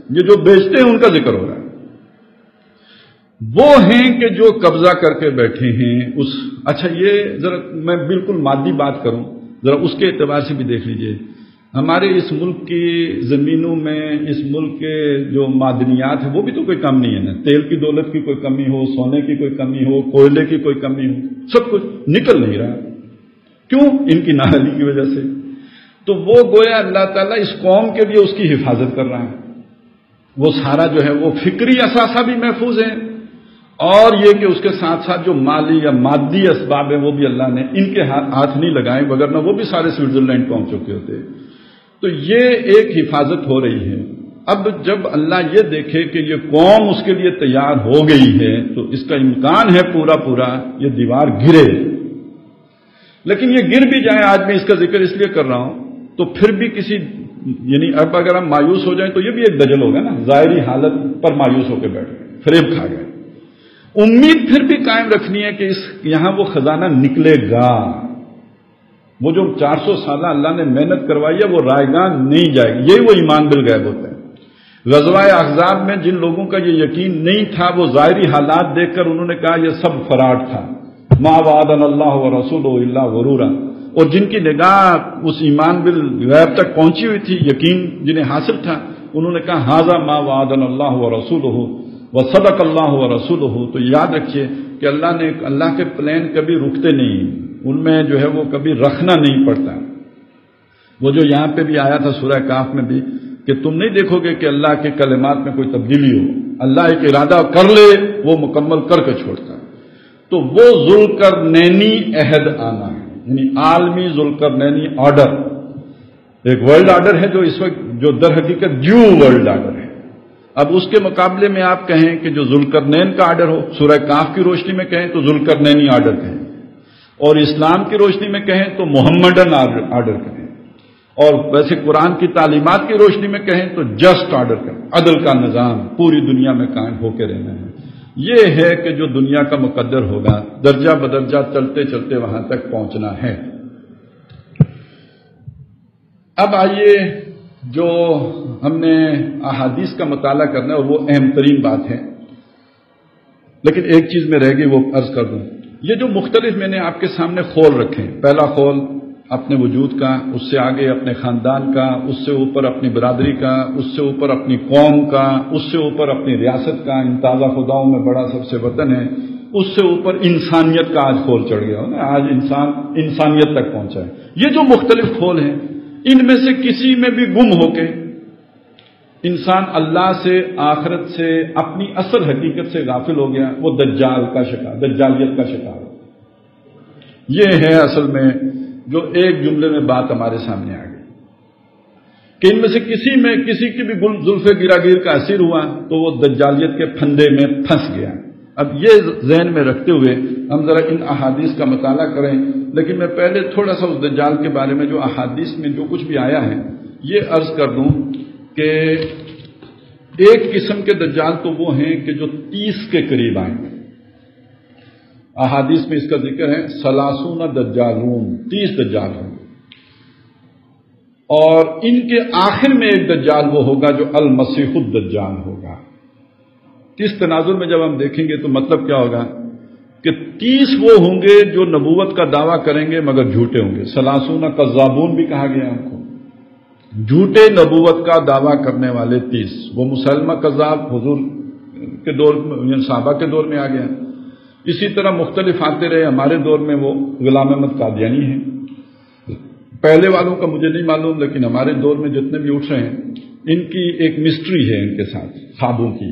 S1: یہ جو بیچتے ہیں ان کا ذکر ہو رہا ہے. وہ ہیں کہ جو قبضہ کر کے بیٹھے ہیں. اچھا یہ ذرا میں بالکل مادی بات کروں، ذرا اس کے اعتبار سے بھی دیکھ لیجئے. ہمارے اس ملک کی زمینوں میں، اس ملک کے جو معدنیات ہیں وہ بھی تو کوئی کم نہیں ہے نا. تیل کی دولت کی کوئی کمی ہو، سونے کی کوئی کمی ہو، کوئلے کی کوئی کمی ہو، سب کچھ نکل نہیں رہا. کیوں؟ ان کی نااہلی کی وجہ سے. تو وہ گویا اللہ تعالیٰ اس قوم کے لیے اس کی حفاظت کر رہا ہے. وہ سارا جو ہے وہ فکری اثاثہ بھی محفوظ ہے، اور یہ کہ اس کے ساتھ ساتھ جو مالی یا مادی اسباب ہیں وہ بھی اللہ نے ان کے ہاتھ نہیں لگائے، وگرنہ وہ بھی سارے سوئٹزرلینڈ پہنچ چکے ہوتے. تو یہ ایک حفاظت ہو رہی ہے. اب جب اللہ یہ دیکھے کہ یہ قوم اس کے لیے تیار ہو گئی ہے تو اس کا امکان ہے پورا یہ دیوار گرے. لیکن یہ گر بھی جائے، آج میں اس کا ذکر اس لیے کر رہا ہوں، تو پھر بھی یعنی اب اگر ہم مایوس ہو جائیں تو یہ بھی ایک دجل ہوگا نا. ظاہری حالت پر مایوس ہو کے بیٹھ گئے، فریب کھا گئے. امید پھر بھی قائم رکھنی ہے کہ یہاں وہ خزانہ نکلے گا. وہ جو 400 سالہ اللہ نے محنت کروائی ہے وہ رائے گاں نہیں جائے گی. یہی وہ ایمان بالغیب ہوتا ہے. غزوہ احزاب میں جن لوگوں کا یہ یقین نہیں تھا، وہ ظاہری حالات دیکھ کر انہوں نے کہا یہ سب فراڈ تھا. ما وعدنا اللہ ورسولہ الا غرورا. اور جن کی نگاہ اس ایمان بالغیب تک پہنچی ہوئی تھی، یقین جنہیں حاصل تھا، انہوں نے کہا ھذا ما وعدنا اللہ ورسولہ وصدق اللہ ورسولہ. تو یاد رکھیے کہ اللہ کے پلان کبھی رکتے نہیں، ان میں جو ہے وہ کبھی رکھنا نہیں پڑتا. وہ جو یہاں پہ بھی آیا تھا سورہ کاف میں بھی کہ تم نہیں دیکھو گے کہ اللہ کے کلمات میں کوئی تبدیلی ہو. اللہ ایک ارادہ کر لے وہ مکمل کر کے چھوڑتا ہے. تو وہ ذوالقرنینی عہد آنا ہے، یعنی عالمی ذوالقرنینی آرڈر. ایک ورلڈ آرڈر ہے جو اس وقت جو در حقیقت ڈیو ورلڈ آرڈر ہے. اب اس کے مقابلے میں آپ کہیں کہ جو ذوالقرنین کا آرڈر ہو، سورہ کاف کی روشنی میں کہیں تو ذوالقرنینی آرڈر کہیں، اور اسلام کی روشنی میں کہیں تو محمدن آرڈر کہیں، اور ویسے قرآن کی تعلیمات کی روشنی میں کہیں تو جسٹ آرڈر کہیں. عدل کا نظام پوری دنیا میں قائم ہو کے رہنا ہے. یہ ہے کہ جو دنیا کا مقدر ہوگا، درجہ بدرجہ چلتے چلتے وہاں تک پہنچنا ہے. اب آئیے جو ہم نے احادیث کا مطالعہ کرنا ہے، اور وہ اہم ترین بات ہے، لیکن ایک چیز میں رہ گئی وہ عرض کر دوں. یہ جو مختلف میں نے آپ کے سامنے خول رکھے، پہلا خول اپنے وجود کا، اس سے آگے اپنے خاندان کا، اس سے اوپر اپنی برادری کا، اس سے اوپر اپنی قوم کا، اس سے اوپر اپنی ریاست کا. ان تازہ خداؤں میں بڑا سب سے وطن ہے. اس سے اوپر انسانیت کا آج کھول چڑھ گیا ہو نا، آج انسان انسانیت تک پہنچا ہے۔ یہ جو مختلف کھول ہیں، ان میں سے کسی میں بھی گم ہو کے انسان اللہ سے، آخرت سے، اپنی اصل حقیقت سے غافل ہو گیا، وہ دجال کا شکار، دجالیت کا شکار ہو۔ یہ ہے اصل میں جو ایک جملے میں بات ہمارے سامنے آ گئی کہ ان میں سے کسی کی بھی زلف گراگیر کا اثر ہوا تو وہ دجالیت کے پھندے میں پھنس گیا۔ اب یہ ذہن میں رکھتے ہوئے ہم ذرا ان احادیث کا مطالعہ کریں، لیکن میں پہلے تھوڑا سا اس دجال کے بارے میں جو احادیث میں جو کچھ بھی آیا ہے یہ عرض کر دوں کہ ایک قسم کے دجال تو وہ ہیں کہ جو 30 کے قریب آئیں گے۔ احادیث میں اس کا ذکر ہے 30 دجالون، 30 دجال ہوں گے، اور ان کے آخر میں ایک دجال وہ ہوگا جو المسیح الدجال ہوگا۔ اس تناظر میں جب ہم دیکھیں گے تو مطلب کیا ہوگا کہ 30 وہ ہوں گے جو نبوت کا دعویٰ کریں گے مگر جھوٹے ہوں گے۔ 30 کذابون بھی کہا گیا ہم کو، جھوٹے نبوت کا دعویٰ کرنے والے 30۔ وہ مسلمہ کذاب حضور کے دور میں، صحابہ کے دور میں آ گیا، اسی طرح مختلف آتے رہے۔ ہمارے دور میں وہ غلام احمد قادیانی ہیں، پہلے والوں کا مجھے نہیں معلوم، لیکن ہمارے دور میں جتنے بھی اٹھ رہے ہیں ان کی ایک مسٹری ہے ان کے ساتھ خوابوں کی،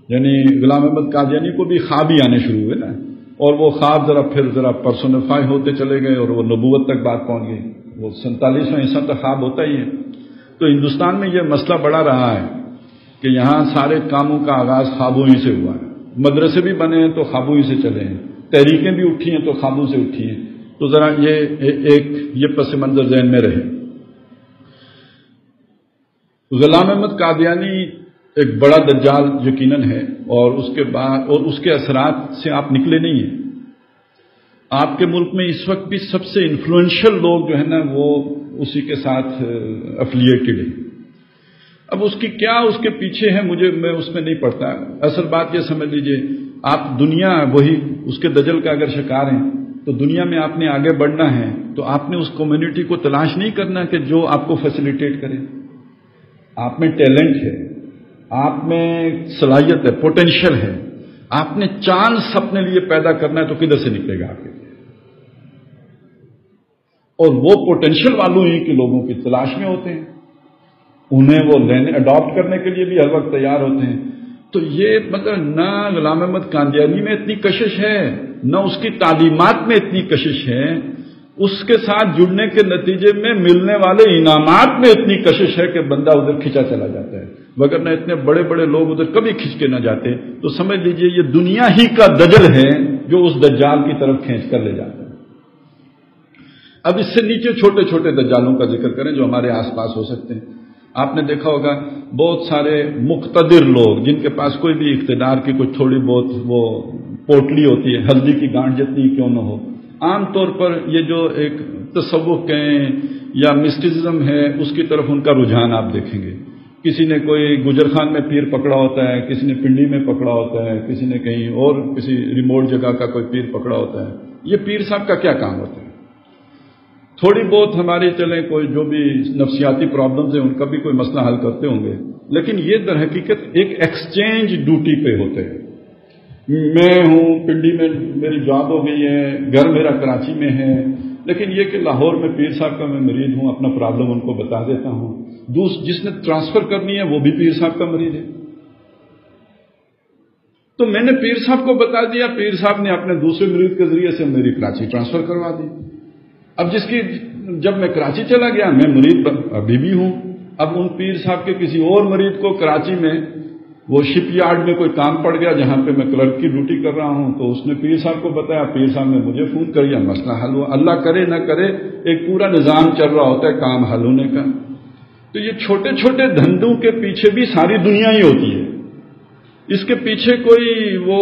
S1: یعنی غلام احمد قادیانی کو بھی خواب ہی آنے شروع ہوئے نا، اور وہ خواب ذرا پرسونیفائی ہوتے چلے گئے اور وہ نبوت تک بات پہنچ گئی۔ وہ 47واں حصہ تو خواب ہوتا ہی ہے۔ تو ہندوستان میں یہ مسئلہ بڑا رہا ہے کہ یہاں سارے کاموں کا آغاز خوابوں ہی سے ہوا ہے، مدرسے بھی بنے ہیں تو خوابوں ہی سے چلے ہیں، تحریکیں بھی اٹھی ہیں تو خوابوں سے اٹھی ہیں۔ تو ذرا یہ پس منظر ذہن میں رہے۔ غلام احمد قادیانی ایک بڑا دجال یقیناً ہے، اور اس کے اثرات سے آپ نکلے نہیں ہیں۔ آپ کے ملک میں اس وقت بھی سب سے انفلوئنشل لوگ جو ہے نا وہ اسی کے ساتھ افیلیٹڈ ہیں۔ اب اس کی کیا اس کے پیچھے ہے میں اس میں نہیں پڑتا۔ اصل بات یہ سمجھ لیجئے، آپ دنیا وہی اس کے دجل کا اگر شکار ہیں تو دنیا میں آپ نے آگے بڑھنا ہے تو آپ نے اس کمیونٹی کو تلاش نہیں کرنا کہ جو آپ کو فیسیلیٹیٹ کرے۔ آپ میں ٹیلنٹ ہے، آپ میں صلاحیت ہے، پوٹینشیل ہے، آپ نے چانس اپنے لیے پیدا کرنا ہے تو کدھر سے نکلے گا آپ کے لیے؟ اور وہ پوٹینشیل والوں ہی کے لوگوں کی تلاش میں ہوتے ہیں، انہیں وہ اڈاپٹ کرنے کے لیے بھی ہر وقت تیار ہوتے ہیں۔ تو یہ مطلب نہ غلام احمد قادیانی میں اتنی کشش ہے، نہ اس کی تعلیمات میں اتنی کشش ہے، اس کے ساتھ جڑنے کے نتیجے میں ملنے والے انعامات میں اتنی کشش ہے کہ بندہ ادھر کھینچا چلا جاتا ہے، وگرنہ اتنے بڑے بڑے لوگ ادھر کبھی کھینچ کے نہ جاتے۔ تو سمجھ لیجئے یہ دنیا ہی کا دجل ہے جو اس دجال کی طرف کھینچ کر لے جاتا ہے۔ اب اس سے نیچے چھوٹے چھوٹے دجالوں کا ذکر کریں جو ہمارے آس پاس ہو سکتے ہیں۔ آپ نے دیکھا ہوگا بہت سارے مقتدر لوگ جن کے پاس کوئی بھی اقتدار کی کوئی تھوڑی بہت وہ پوٹلی ہوتی ہے، ہلدی کی گانٹھ جتنی کیوں نہ ہو، عام طور پر یہ جو ایک تصوف کہیں یا مسٹیزم ہے اس کی طرف ان کا رجحان آپ دیکھیں گے۔ کسی نے کوئی گجر خان میں پیر پکڑا ہوتا ہے، کسی نے پنڈی میں پکڑا ہوتا ہے، کسی نے کہیں اور کسی ریموٹ جگہ کا کوئی پیر پکڑا ہوتا ہے۔ یہ پیر صاحب کا کیا کام ہوتا ہے؟ تھوڑی بہت ہماری چلیں کوئی جو بھی نفسیاتی پرابلمز ہیں ان کا بھی کوئی مسئلہ حل کرتے ہوں گے، لیکن یہ در حقیقت ایک ایکسچینج ڈیوٹی پہ ہوتے ہیں۔ میں ہوں پنڈی میں میری جاب ہو گئی ہے، گھر میرا کراچی میں ہے، لیکن یہ کہ لاہور میں پیر صاحب کا میں مریض ہوں، اپنا پرابلم ان کو بتا دیتا ہوں۔ جس نے ٹرانسفر کرنی ہے وہ بھی پیر صاحب کا مریض ہے، تو میں نے پیر صاحب کو بتا دیا، پیر صاحب نے اپنے دوسرے مریض کے ذریعے سے میری کراچی ٹرانسفر کروا دی۔ اب جب میں کراچی چلا گیا، میں مریض ابھی بھی ہوں، اب ان پیر صاحب کے کسی اور مریض کو کراچی میں وہ شپ یارڈ میں کوئی کام پڑ گیا جہاں پہ میں کلرک کی ڈیوٹی کر رہا ہوں، تو اس نے پیر صاحب کو بتایا، پیر صاحب نے مجھے فون کر دیا، مسئلہ حل ہوا۔ اللہ کرے نہ کرے ایک پورا نظام چل رہا ہوتا ہے کام حل ہونے کا۔ تو یہ چھوٹے چھوٹے دھندوں کے پیچھے بھی ساری دنیا ہی ہوتی ہے، اس کے پیچھے کوئی وہ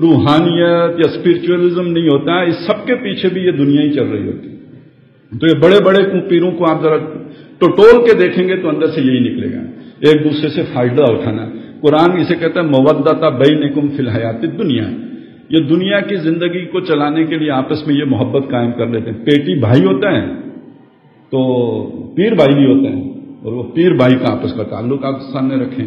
S1: روحانیت یا اسپرچوئلزم نہیں ہوتا ہے، اس سب کے پیچھے بھی یہ دنیا ہی چل رہی ہوتی ہے۔ تو یہ بڑے بڑے پیروں کو آپ ذرا ٹٹول کے دیکھیں گے تو اندر سے یہی نکلے گا، ایک دوسرے سے فائدہ اٹھانا۔ قرآن اسے کہتا ہے مودۃ بینکم فی الحیات الدنیا، یہ دنیا کی زندگی کو چلانے کے لیے آپس میں یہ محبت قائم کر لیتے ہیں۔ پیٹی بھائی ہوتا ہے تو پیر بھائی بھی ہوتے ہیں، اور وہ پیر بھائی کا آپس کا تعلق آپ سامنے رکھیں۔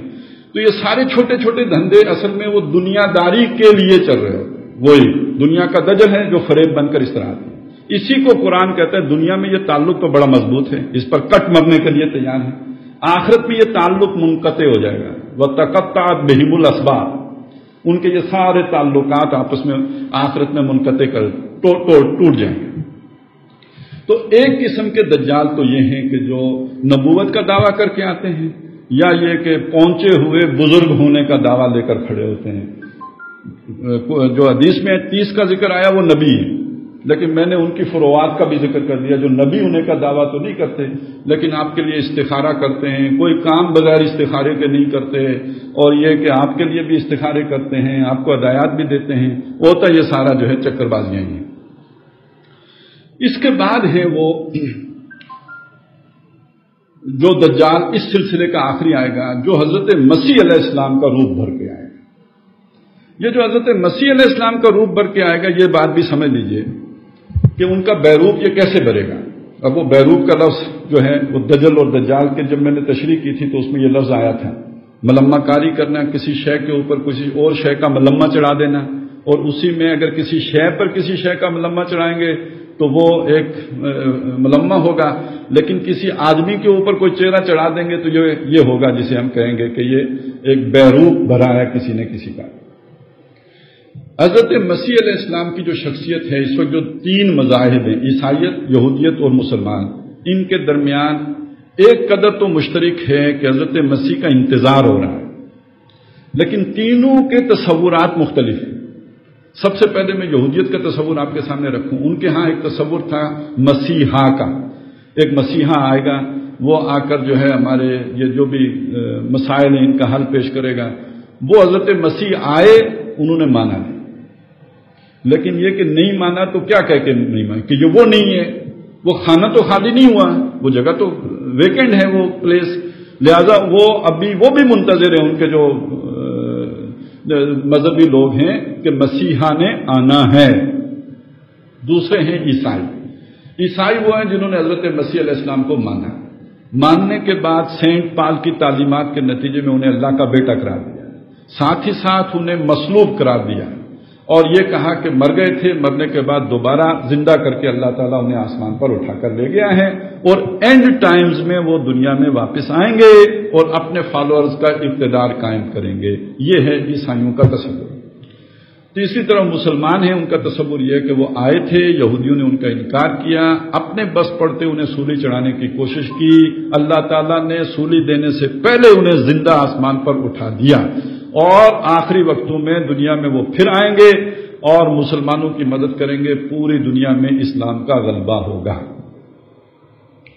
S1: تو یہ سارے چھوٹے چھوٹے دھندے اصل میں وہ دنیا داری کے لیے چل رہے ہوتے ہیں، وہی دنیا کا دجل ہے جو فریب بن کر اس طرح آتے ہیں۔ اسی کو قرآن کہتا ہے دنیا میں یہ تعلق تو بڑا مضبوط ہے، اس پر کٹ مرنے کے لیے تیار ہے، آخرت میں یہ تعلق منقطع ہو جائے گا، وَتَقَطَّعَتْ بِهِمُ الْأَسْبَابُ، ان کے یہ سارے تعلقات آپس میں آخرت میں منقطع کر ٹوٹ جائیں گے۔ تو ایک قسم کے دجال تو یہ ہیں کہ جو نبوت کا دعویٰ کر کے آتے ہیں، یا یہ کہ پہنچے ہوئے بزرگ ہونے کا دعویٰ لے کر کھڑے ہوتے ہیں۔ جو حدیث میں 30 کا ذکر آیا وہ نبی ہے، لیکن میں نے ان کی فروعات کا بھی ذکر کر دیا، جو نبی ہونے کا دعویٰ تو نہیں کرتے لیکن آپ کے لیے استخارہ کرتے ہیں، کوئی کام بغیر استخارے کے نہیں کرتے، اور یہ کہ آپ کے لیے بھی استخارے کرتے ہیں، آپ کو ہدایات بھی دیتے ہیں، ہوتا یہ سارا جو ہے چکر بازیاں ہیں۔ اس کے بعد ہے وہ جو دجال اس سلسلے کا آخری آئے گا، جو حضرت مسیح علیہ السلام کا روپ بھر کے آئے گا۔ یہ جو حضرت مسیح علیہ السلام کا روپ بھر کے آئے گا، یہ بات بھی سمجھ لیجئے کہ ان کا بیروپ یہ کیسے بھرے گا۔ اب وہ بیروپ کا لفظ جو ہے وہ دجل اور دجال کے جب میں نے تشریح کی تھی تو اس میں یہ لفظ آیا تھا، ملمہ کاری کرنا، کسی شے کے اوپر کسی اور شے کا ملمہ چڑھا دینا، اور اسی میں اگر کسی شے پر کسی شے کا ملمہ چڑھائیں گے تو وہ ایک ملمہ ہوگا، لیکن کسی آدمی کے اوپر کوئی چہرہ چڑھا دیں گے تو یہ ہوگا جسے ہم کہیں گے کہ یہ ایک بیروپ بھرا ہے کسی نے کسی کا۔ حضرت مسیح علیہ السلام کی جو شخصیت ہے، اس وقت جو 3 مذاہب ہیں، عیسائیت، یہودیت اور مسلمان، ان کے درمیان ایک قدر تو مشترک ہے کہ حضرت مسیح کا انتظار ہو رہا ہے، لیکن تینوں کے تصورات مختلف ہیں۔ سب سے پہلے میں یہودیت کا تصور آپ کے سامنے رکھوں۔ ان کے ہاں ایک تصور تھا مسیحا کا، ایک مسیحا آئے گا، وہ آ کر جو ہے ہمارے یہ جو بھی مسائل ہیں ان کا حل پیش کرے گا۔ وہ حضرت مسیح آئے، انہوں نے مانا نہیں، لیکن یہ کہ نہیں مانا تو کیا کہہ کے نہیں مانا کہ یہ وہ نہیں ہے، وہ کھانا تو خالی نہیں ہوا، وہ جگہ تو ویکنڈ ہے، وہ پلیس، لہذا وہ ابھی وہ بھی منتظر ہیں، ان کے جو مذہبی لوگ ہیں کہ مسیحا نے آنا ہے۔ دوسرے ہیں عیسائی۔ عیسائی وہ ہیں جنہوں نے حضرت مسیح علیہ السلام کو مانا، ماننے کے بعد سینٹ پال کی تعلیمات کے نتیجے میں انہیں اللہ کا بیٹا قرار دیا، ساتھ ہی ساتھ انہیں مصلوب قرار دیا، اور یہ کہا کہ مر گئے تھے، مرنے کے بعد دوبارہ زندہ کر کے اللہ تعالیٰ انہیں آسمان پر اٹھا کر لے گیا ہے، اور اینڈ ٹائمز میں وہ دنیا میں واپس آئیں گے اور اپنے فالوورز کا اقتدار قائم کریں گے۔ یہ ہے عیسائیوں کا تصور۔ تو اسی طرح مسلمان ہیں، ان کا تصور یہ ہے کہ وہ آئے تھے، یہودیوں نے ان کا انکار کیا، اپنے بس پڑتے انہیں سولی چڑھانے کی کوشش کی، اللہ تعالیٰ نے سولی دینے سے پہلے انہیں زندہ آسمان پر اٹھا دیا، اور آخری وقتوں میں دنیا میں وہ پھر آئیں گے اور مسلمانوں کی مدد کریں گے، پوری دنیا میں اسلام کا غلبہ ہوگا۔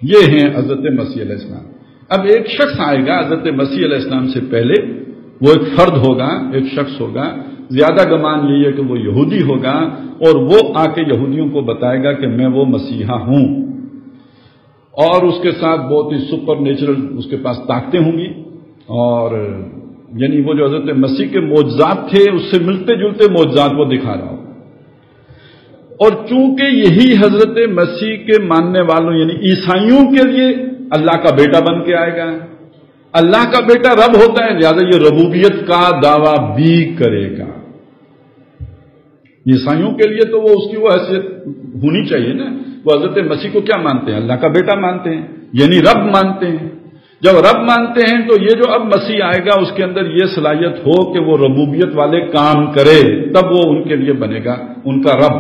S1: یہ ہیں حضرت مسیح علیہ السلام۔ اب ایک شخص آئے گا حضرت مسیح علیہ السلام سے پہلے، وہ ایک فرد ہوگا، ایک شخص ہوگا، زیادہ گمان یہی ہے کہ وہ یہودی ہوگا، اور وہ آ کے یہودیوں کو بتائے گا کہ میں وہ مسیحا ہوں، اور اس کے ساتھ بہت ہی سپر نیچرل اس کے پاس طاقتیں ہوں گی، اور یعنی وہ جو حضرت مسیح کے معجزات تھے اس سے ملتے جلتے معجزات وہ دکھا رہا ہو۔ اور چونکہ یہی حضرت مسیح کے ماننے والوں یعنی عیسائیوں کے لیے اللہ کا بیٹا بن کے آئے گا، اللہ کا بیٹا رب ہوتا ہے، لہذا یہ ربوبیت کا دعویٰ بھی کرے گا۔ عیسائیوں کے لیے تو وہ اس کی وہ حیثیت ہونی چاہیے نا، وہ حضرت مسیح کو کیا مانتے ہیں؟ اللہ کا بیٹا مانتے ہیں، یعنی رب مانتے ہیں۔ جب رب مانتے ہیں تو یہ جو اب مسیح آئے گا اس کے اندر یہ صلاحیت ہو کہ وہ ربوبیت والے کام کرے، تب وہ ان کے لیے بنے گا ان کا رب۔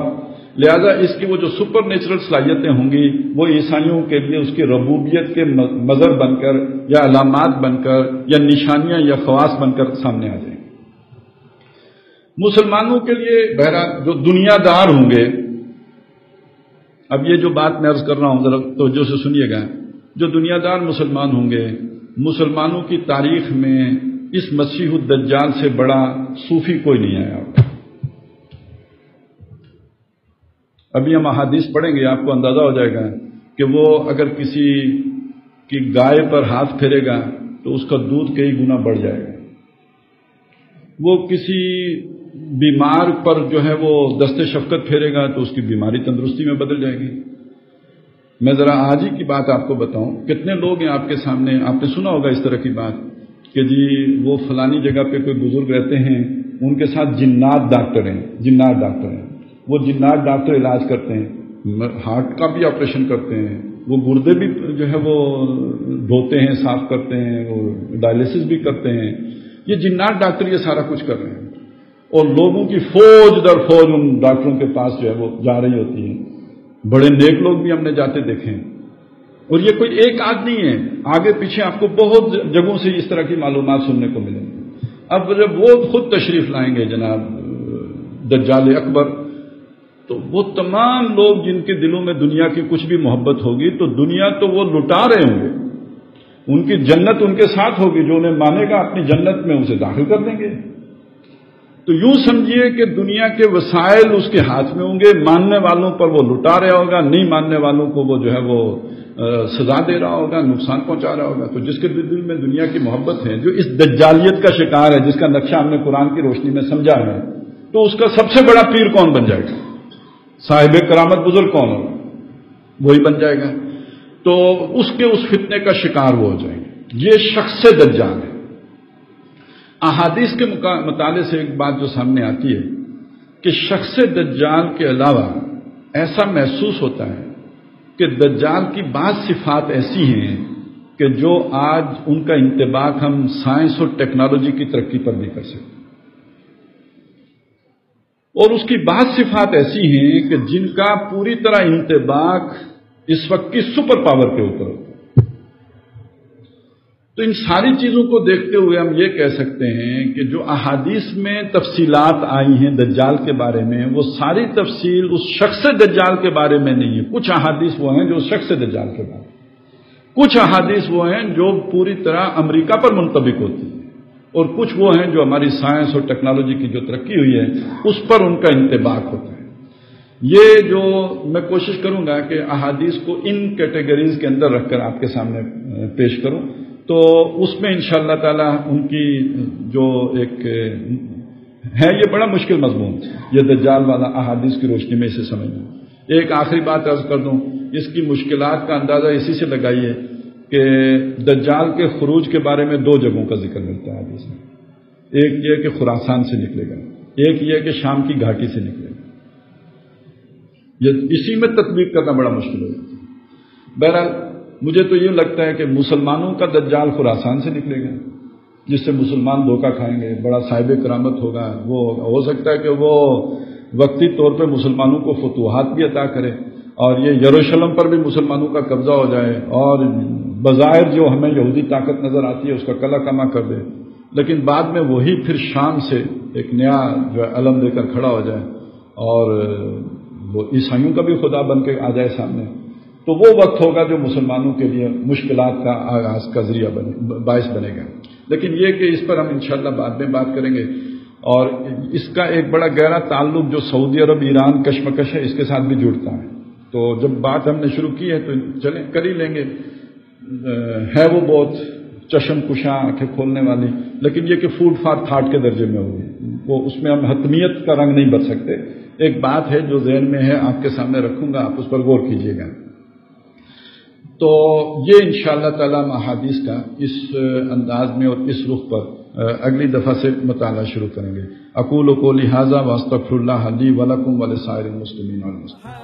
S1: لہذا اس کی وہ جو سپر نیچرل صلاحیتیں ہوں گی وہ عیسائیوں کے لیے اس کی ربوبیت کے مظہر بن کر یا علامات بن کر یا نشانیاں یا خواص بن کر سامنے آ جائیں گے۔ مسلمانوں کے لیے بہرحال جو دنیا دار ہوں گے، اب یہ جو بات میں عرض کر رہا ہوں ذرا توجہ سے سنیے گا، جو دنیا دار مسلمان ہوں گے، مسلمانوں کی تاریخ میں اس مسیح الدجال سے بڑا صوفی کوئی نہیں آیا ہوگا۔ ابھی ہم احادیث پڑھیں گے، آپ کو اندازہ ہو جائے گا کہ وہ اگر کسی کی گائے پر ہاتھ پھیرے گا تو اس کا دودھ کئی گنا بڑھ جائے گا، وہ کسی بیمار پر جو ہے وہ دست شفقت پھیرے گا تو اس کی بیماری تندرستی میں بدل جائے گی۔ میں ذرا آج ہی کی بات آپ کو بتاؤں، کتنے لوگ ہیں آپ کے سامنے، آپ نے سنا ہوگا اس طرح کی بات کہ جی وہ فلانی جگہ پہ کوئی بزرگ رہتے ہیں، ان کے ساتھ جنات ڈاکٹر ہیں، وہ جنات ڈاکٹر علاج کرتے ہیں، ہارٹ کا بھی آپریشن کرتے ہیں، وہ گردے بھی جو ہے وہ دھوتے ہیں، صاف کرتے ہیں، وہ ڈائلیسس بھی کرتے ہیں، یہ جنات ڈاکٹر یہ سارا کچھ کر رہے ہیں، اور لوگوں کی فوج در فوج ان ڈاکٹروں کے پاس جو ہے وہ جا رہی ہوتی ہے، بڑے نیک لوگ بھی ہم نے جاتے دیکھے ہیں، اور یہ کوئی ایک آدھ نہیں ہے، آگے پیچھے آپ کو بہت جگہوں سے اس طرح کی معلومات سننے کو ملیں گی۔ اب جب وہ خود تشریف لائیں گے جناب دجال اکبر، تو وہ تمام لوگ جن کے دلوں میں دنیا کی کچھ بھی محبت ہوگی تو دنیا تو وہ لٹا رہے ہوں گے، ان کی جنت ان کے ساتھ ہوگی، جو انہیں مانے گا اپنی جنت میں اسے داخل کر دیں گے۔ تو یوں سمجھیے کہ دنیا کے وسائل اس کے ہاتھ میں ہوں گے، ماننے والوں پر وہ لٹا رہا ہوگا، نہیں ماننے والوں کو وہ جو ہے وہ سزا دے رہا ہوگا، نقصان پہنچا رہا ہوگا۔ تو جس کے دل میں دنیا کی محبت ہے، جو اس دجالیت کا شکار ہے، جس کا نقشہ ہم نے قرآن کی روشنی میں سمجھا ہے، تو اس کا سب سے بڑا پیر کون بن جائے گا؟ صاحب کرامت بزرگ کون ہوگا؟ وہی بن جائے گا۔ تو اس فتنے کا شکار وہ ہو جائیں گے۔ یہ شخص دجال ہے۔ احادیث کے مطالعے سے ایک بات جو سامنے آتی ہے کہ شخص دجال کے علاوہ ایسا محسوس ہوتا ہے کہ دجال کی بعض صفات ایسی ہیں کہ جو آج ان کا انطباق ہم سائنس اور ٹیکنالوجی کی ترقی پر بھی کر سکتے ہیں، اور اس کی بعض صفات ایسی ہیں کہ جن کا پوری طرح انطباق اس وقت کی سپر پاور کے اوپر ہوتا ہے۔ تو ان ساری چیزوں کو دیکھتے ہوئے ہم یہ کہہ سکتے ہیں کہ جو احادیث میں تفصیلات آئی ہیں دجال کے بارے میں، وہ ساری تفصیل اس شخص دجال کے بارے میں نہیں ہے۔ کچھ احادیث وہ ہیں جو شخص دجال کے بارے میں، کچھ احادیث وہ ہیں جو پوری طرح امریکہ پر منطبق ہوتی ہیں، اور کچھ وہ ہیں جو ہماری سائنس اور ٹیکنالوجی کی جو ترقی ہوئی ہے اس پر ان کا انطباق ہوتا ہے۔ یہ جو میں کوشش کروں گا کہ احادیث کو ان کیٹیگریز کے اندر رکھ کر آپ کے سامنے پیش کروں، تو اس میں انشاءاللہ تعالی ان کی جو ایک ہے، یہ بڑا مشکل مضمون، یہ دجال والا احادیث کی روشنی میں اسے سمجھنا۔ ایک آخری بات عرض کر دوں، اس کی مشکلات کا اندازہ اسی سے لگائیے کہ دجال کے خروج کے بارے میں 2 جگہوں کا ذکر ملتا ہے حدیث میں۔ ایک یہ کہ خراسان سے نکلے گا، ایک یہ کہ شام کی گھاٹی سے نکلے گا۔ یہ اسی میں تطبیق کرنا بڑا مشکل ہو جاتا ہے۔ بہرحال مجھے تو یہ لگتا ہے کہ مسلمانوں کا دجال خراسان سے نکلے گا، جس سے مسلمان دھوکہ کھائیں گے، بڑا صاحب کرامت ہوگا، وہ ہو سکتا ہے کہ وہ وقتی طور پہ مسلمانوں کو فتوحات بھی عطا کرے، اور یہ یروشلم پر بھی مسلمانوں کا قبضہ ہو جائے، اور بظاہر جو ہمیں یہودی طاقت نظر آتی ہے اس کا کلا کما کر دے، لیکن بعد میں وہی پھر شام سے ایک نیا جو ہے علم دے کر کھڑا ہو جائے، اور وہ عیسائیوں کا بھی خدا بن کے آ جائے سامنے۔ تو وہ وقت ہوگا جو مسلمانوں کے لیے مشکلات کا آغاز کا ذریعہ باعث بنے گا۔ لیکن یہ کہ اس پر ہم انشاءاللہ بعد میں بات کریں گے، اور اس کا ایک بڑا گہرا تعلق جو سعودی عرب ایران کشمکش ہے اس کے ساتھ بھی جڑتا ہے۔ تو جب بات ہم نے شروع کی ہے تو چلیں کر ہی لیں گے۔ ہے وہ بہت چشم کشاں، آنکھیں کھولنے والی، لیکن یہ کہ فوڈ فار تھاٹ کے درجے میں ہوگی، وہ اس میں ہم حتمیت کا رنگ نہیں بھر سکتے۔ ایک بات ہے جو ذہن میں ہے، آپ کے سامنے رکھوں گا، آپ اس پر غور کیجیے گا۔ تو یہ انشاءاللہ تعالی ہم احادیث کا اس انداز میں اور اس رخ پر اگلی دفعہ سے مطالعہ شروع کریں گے۔ اقول قولی ھذا واستغفر اللہ لی ولکم ولسائر المسلمین والمسلمات۔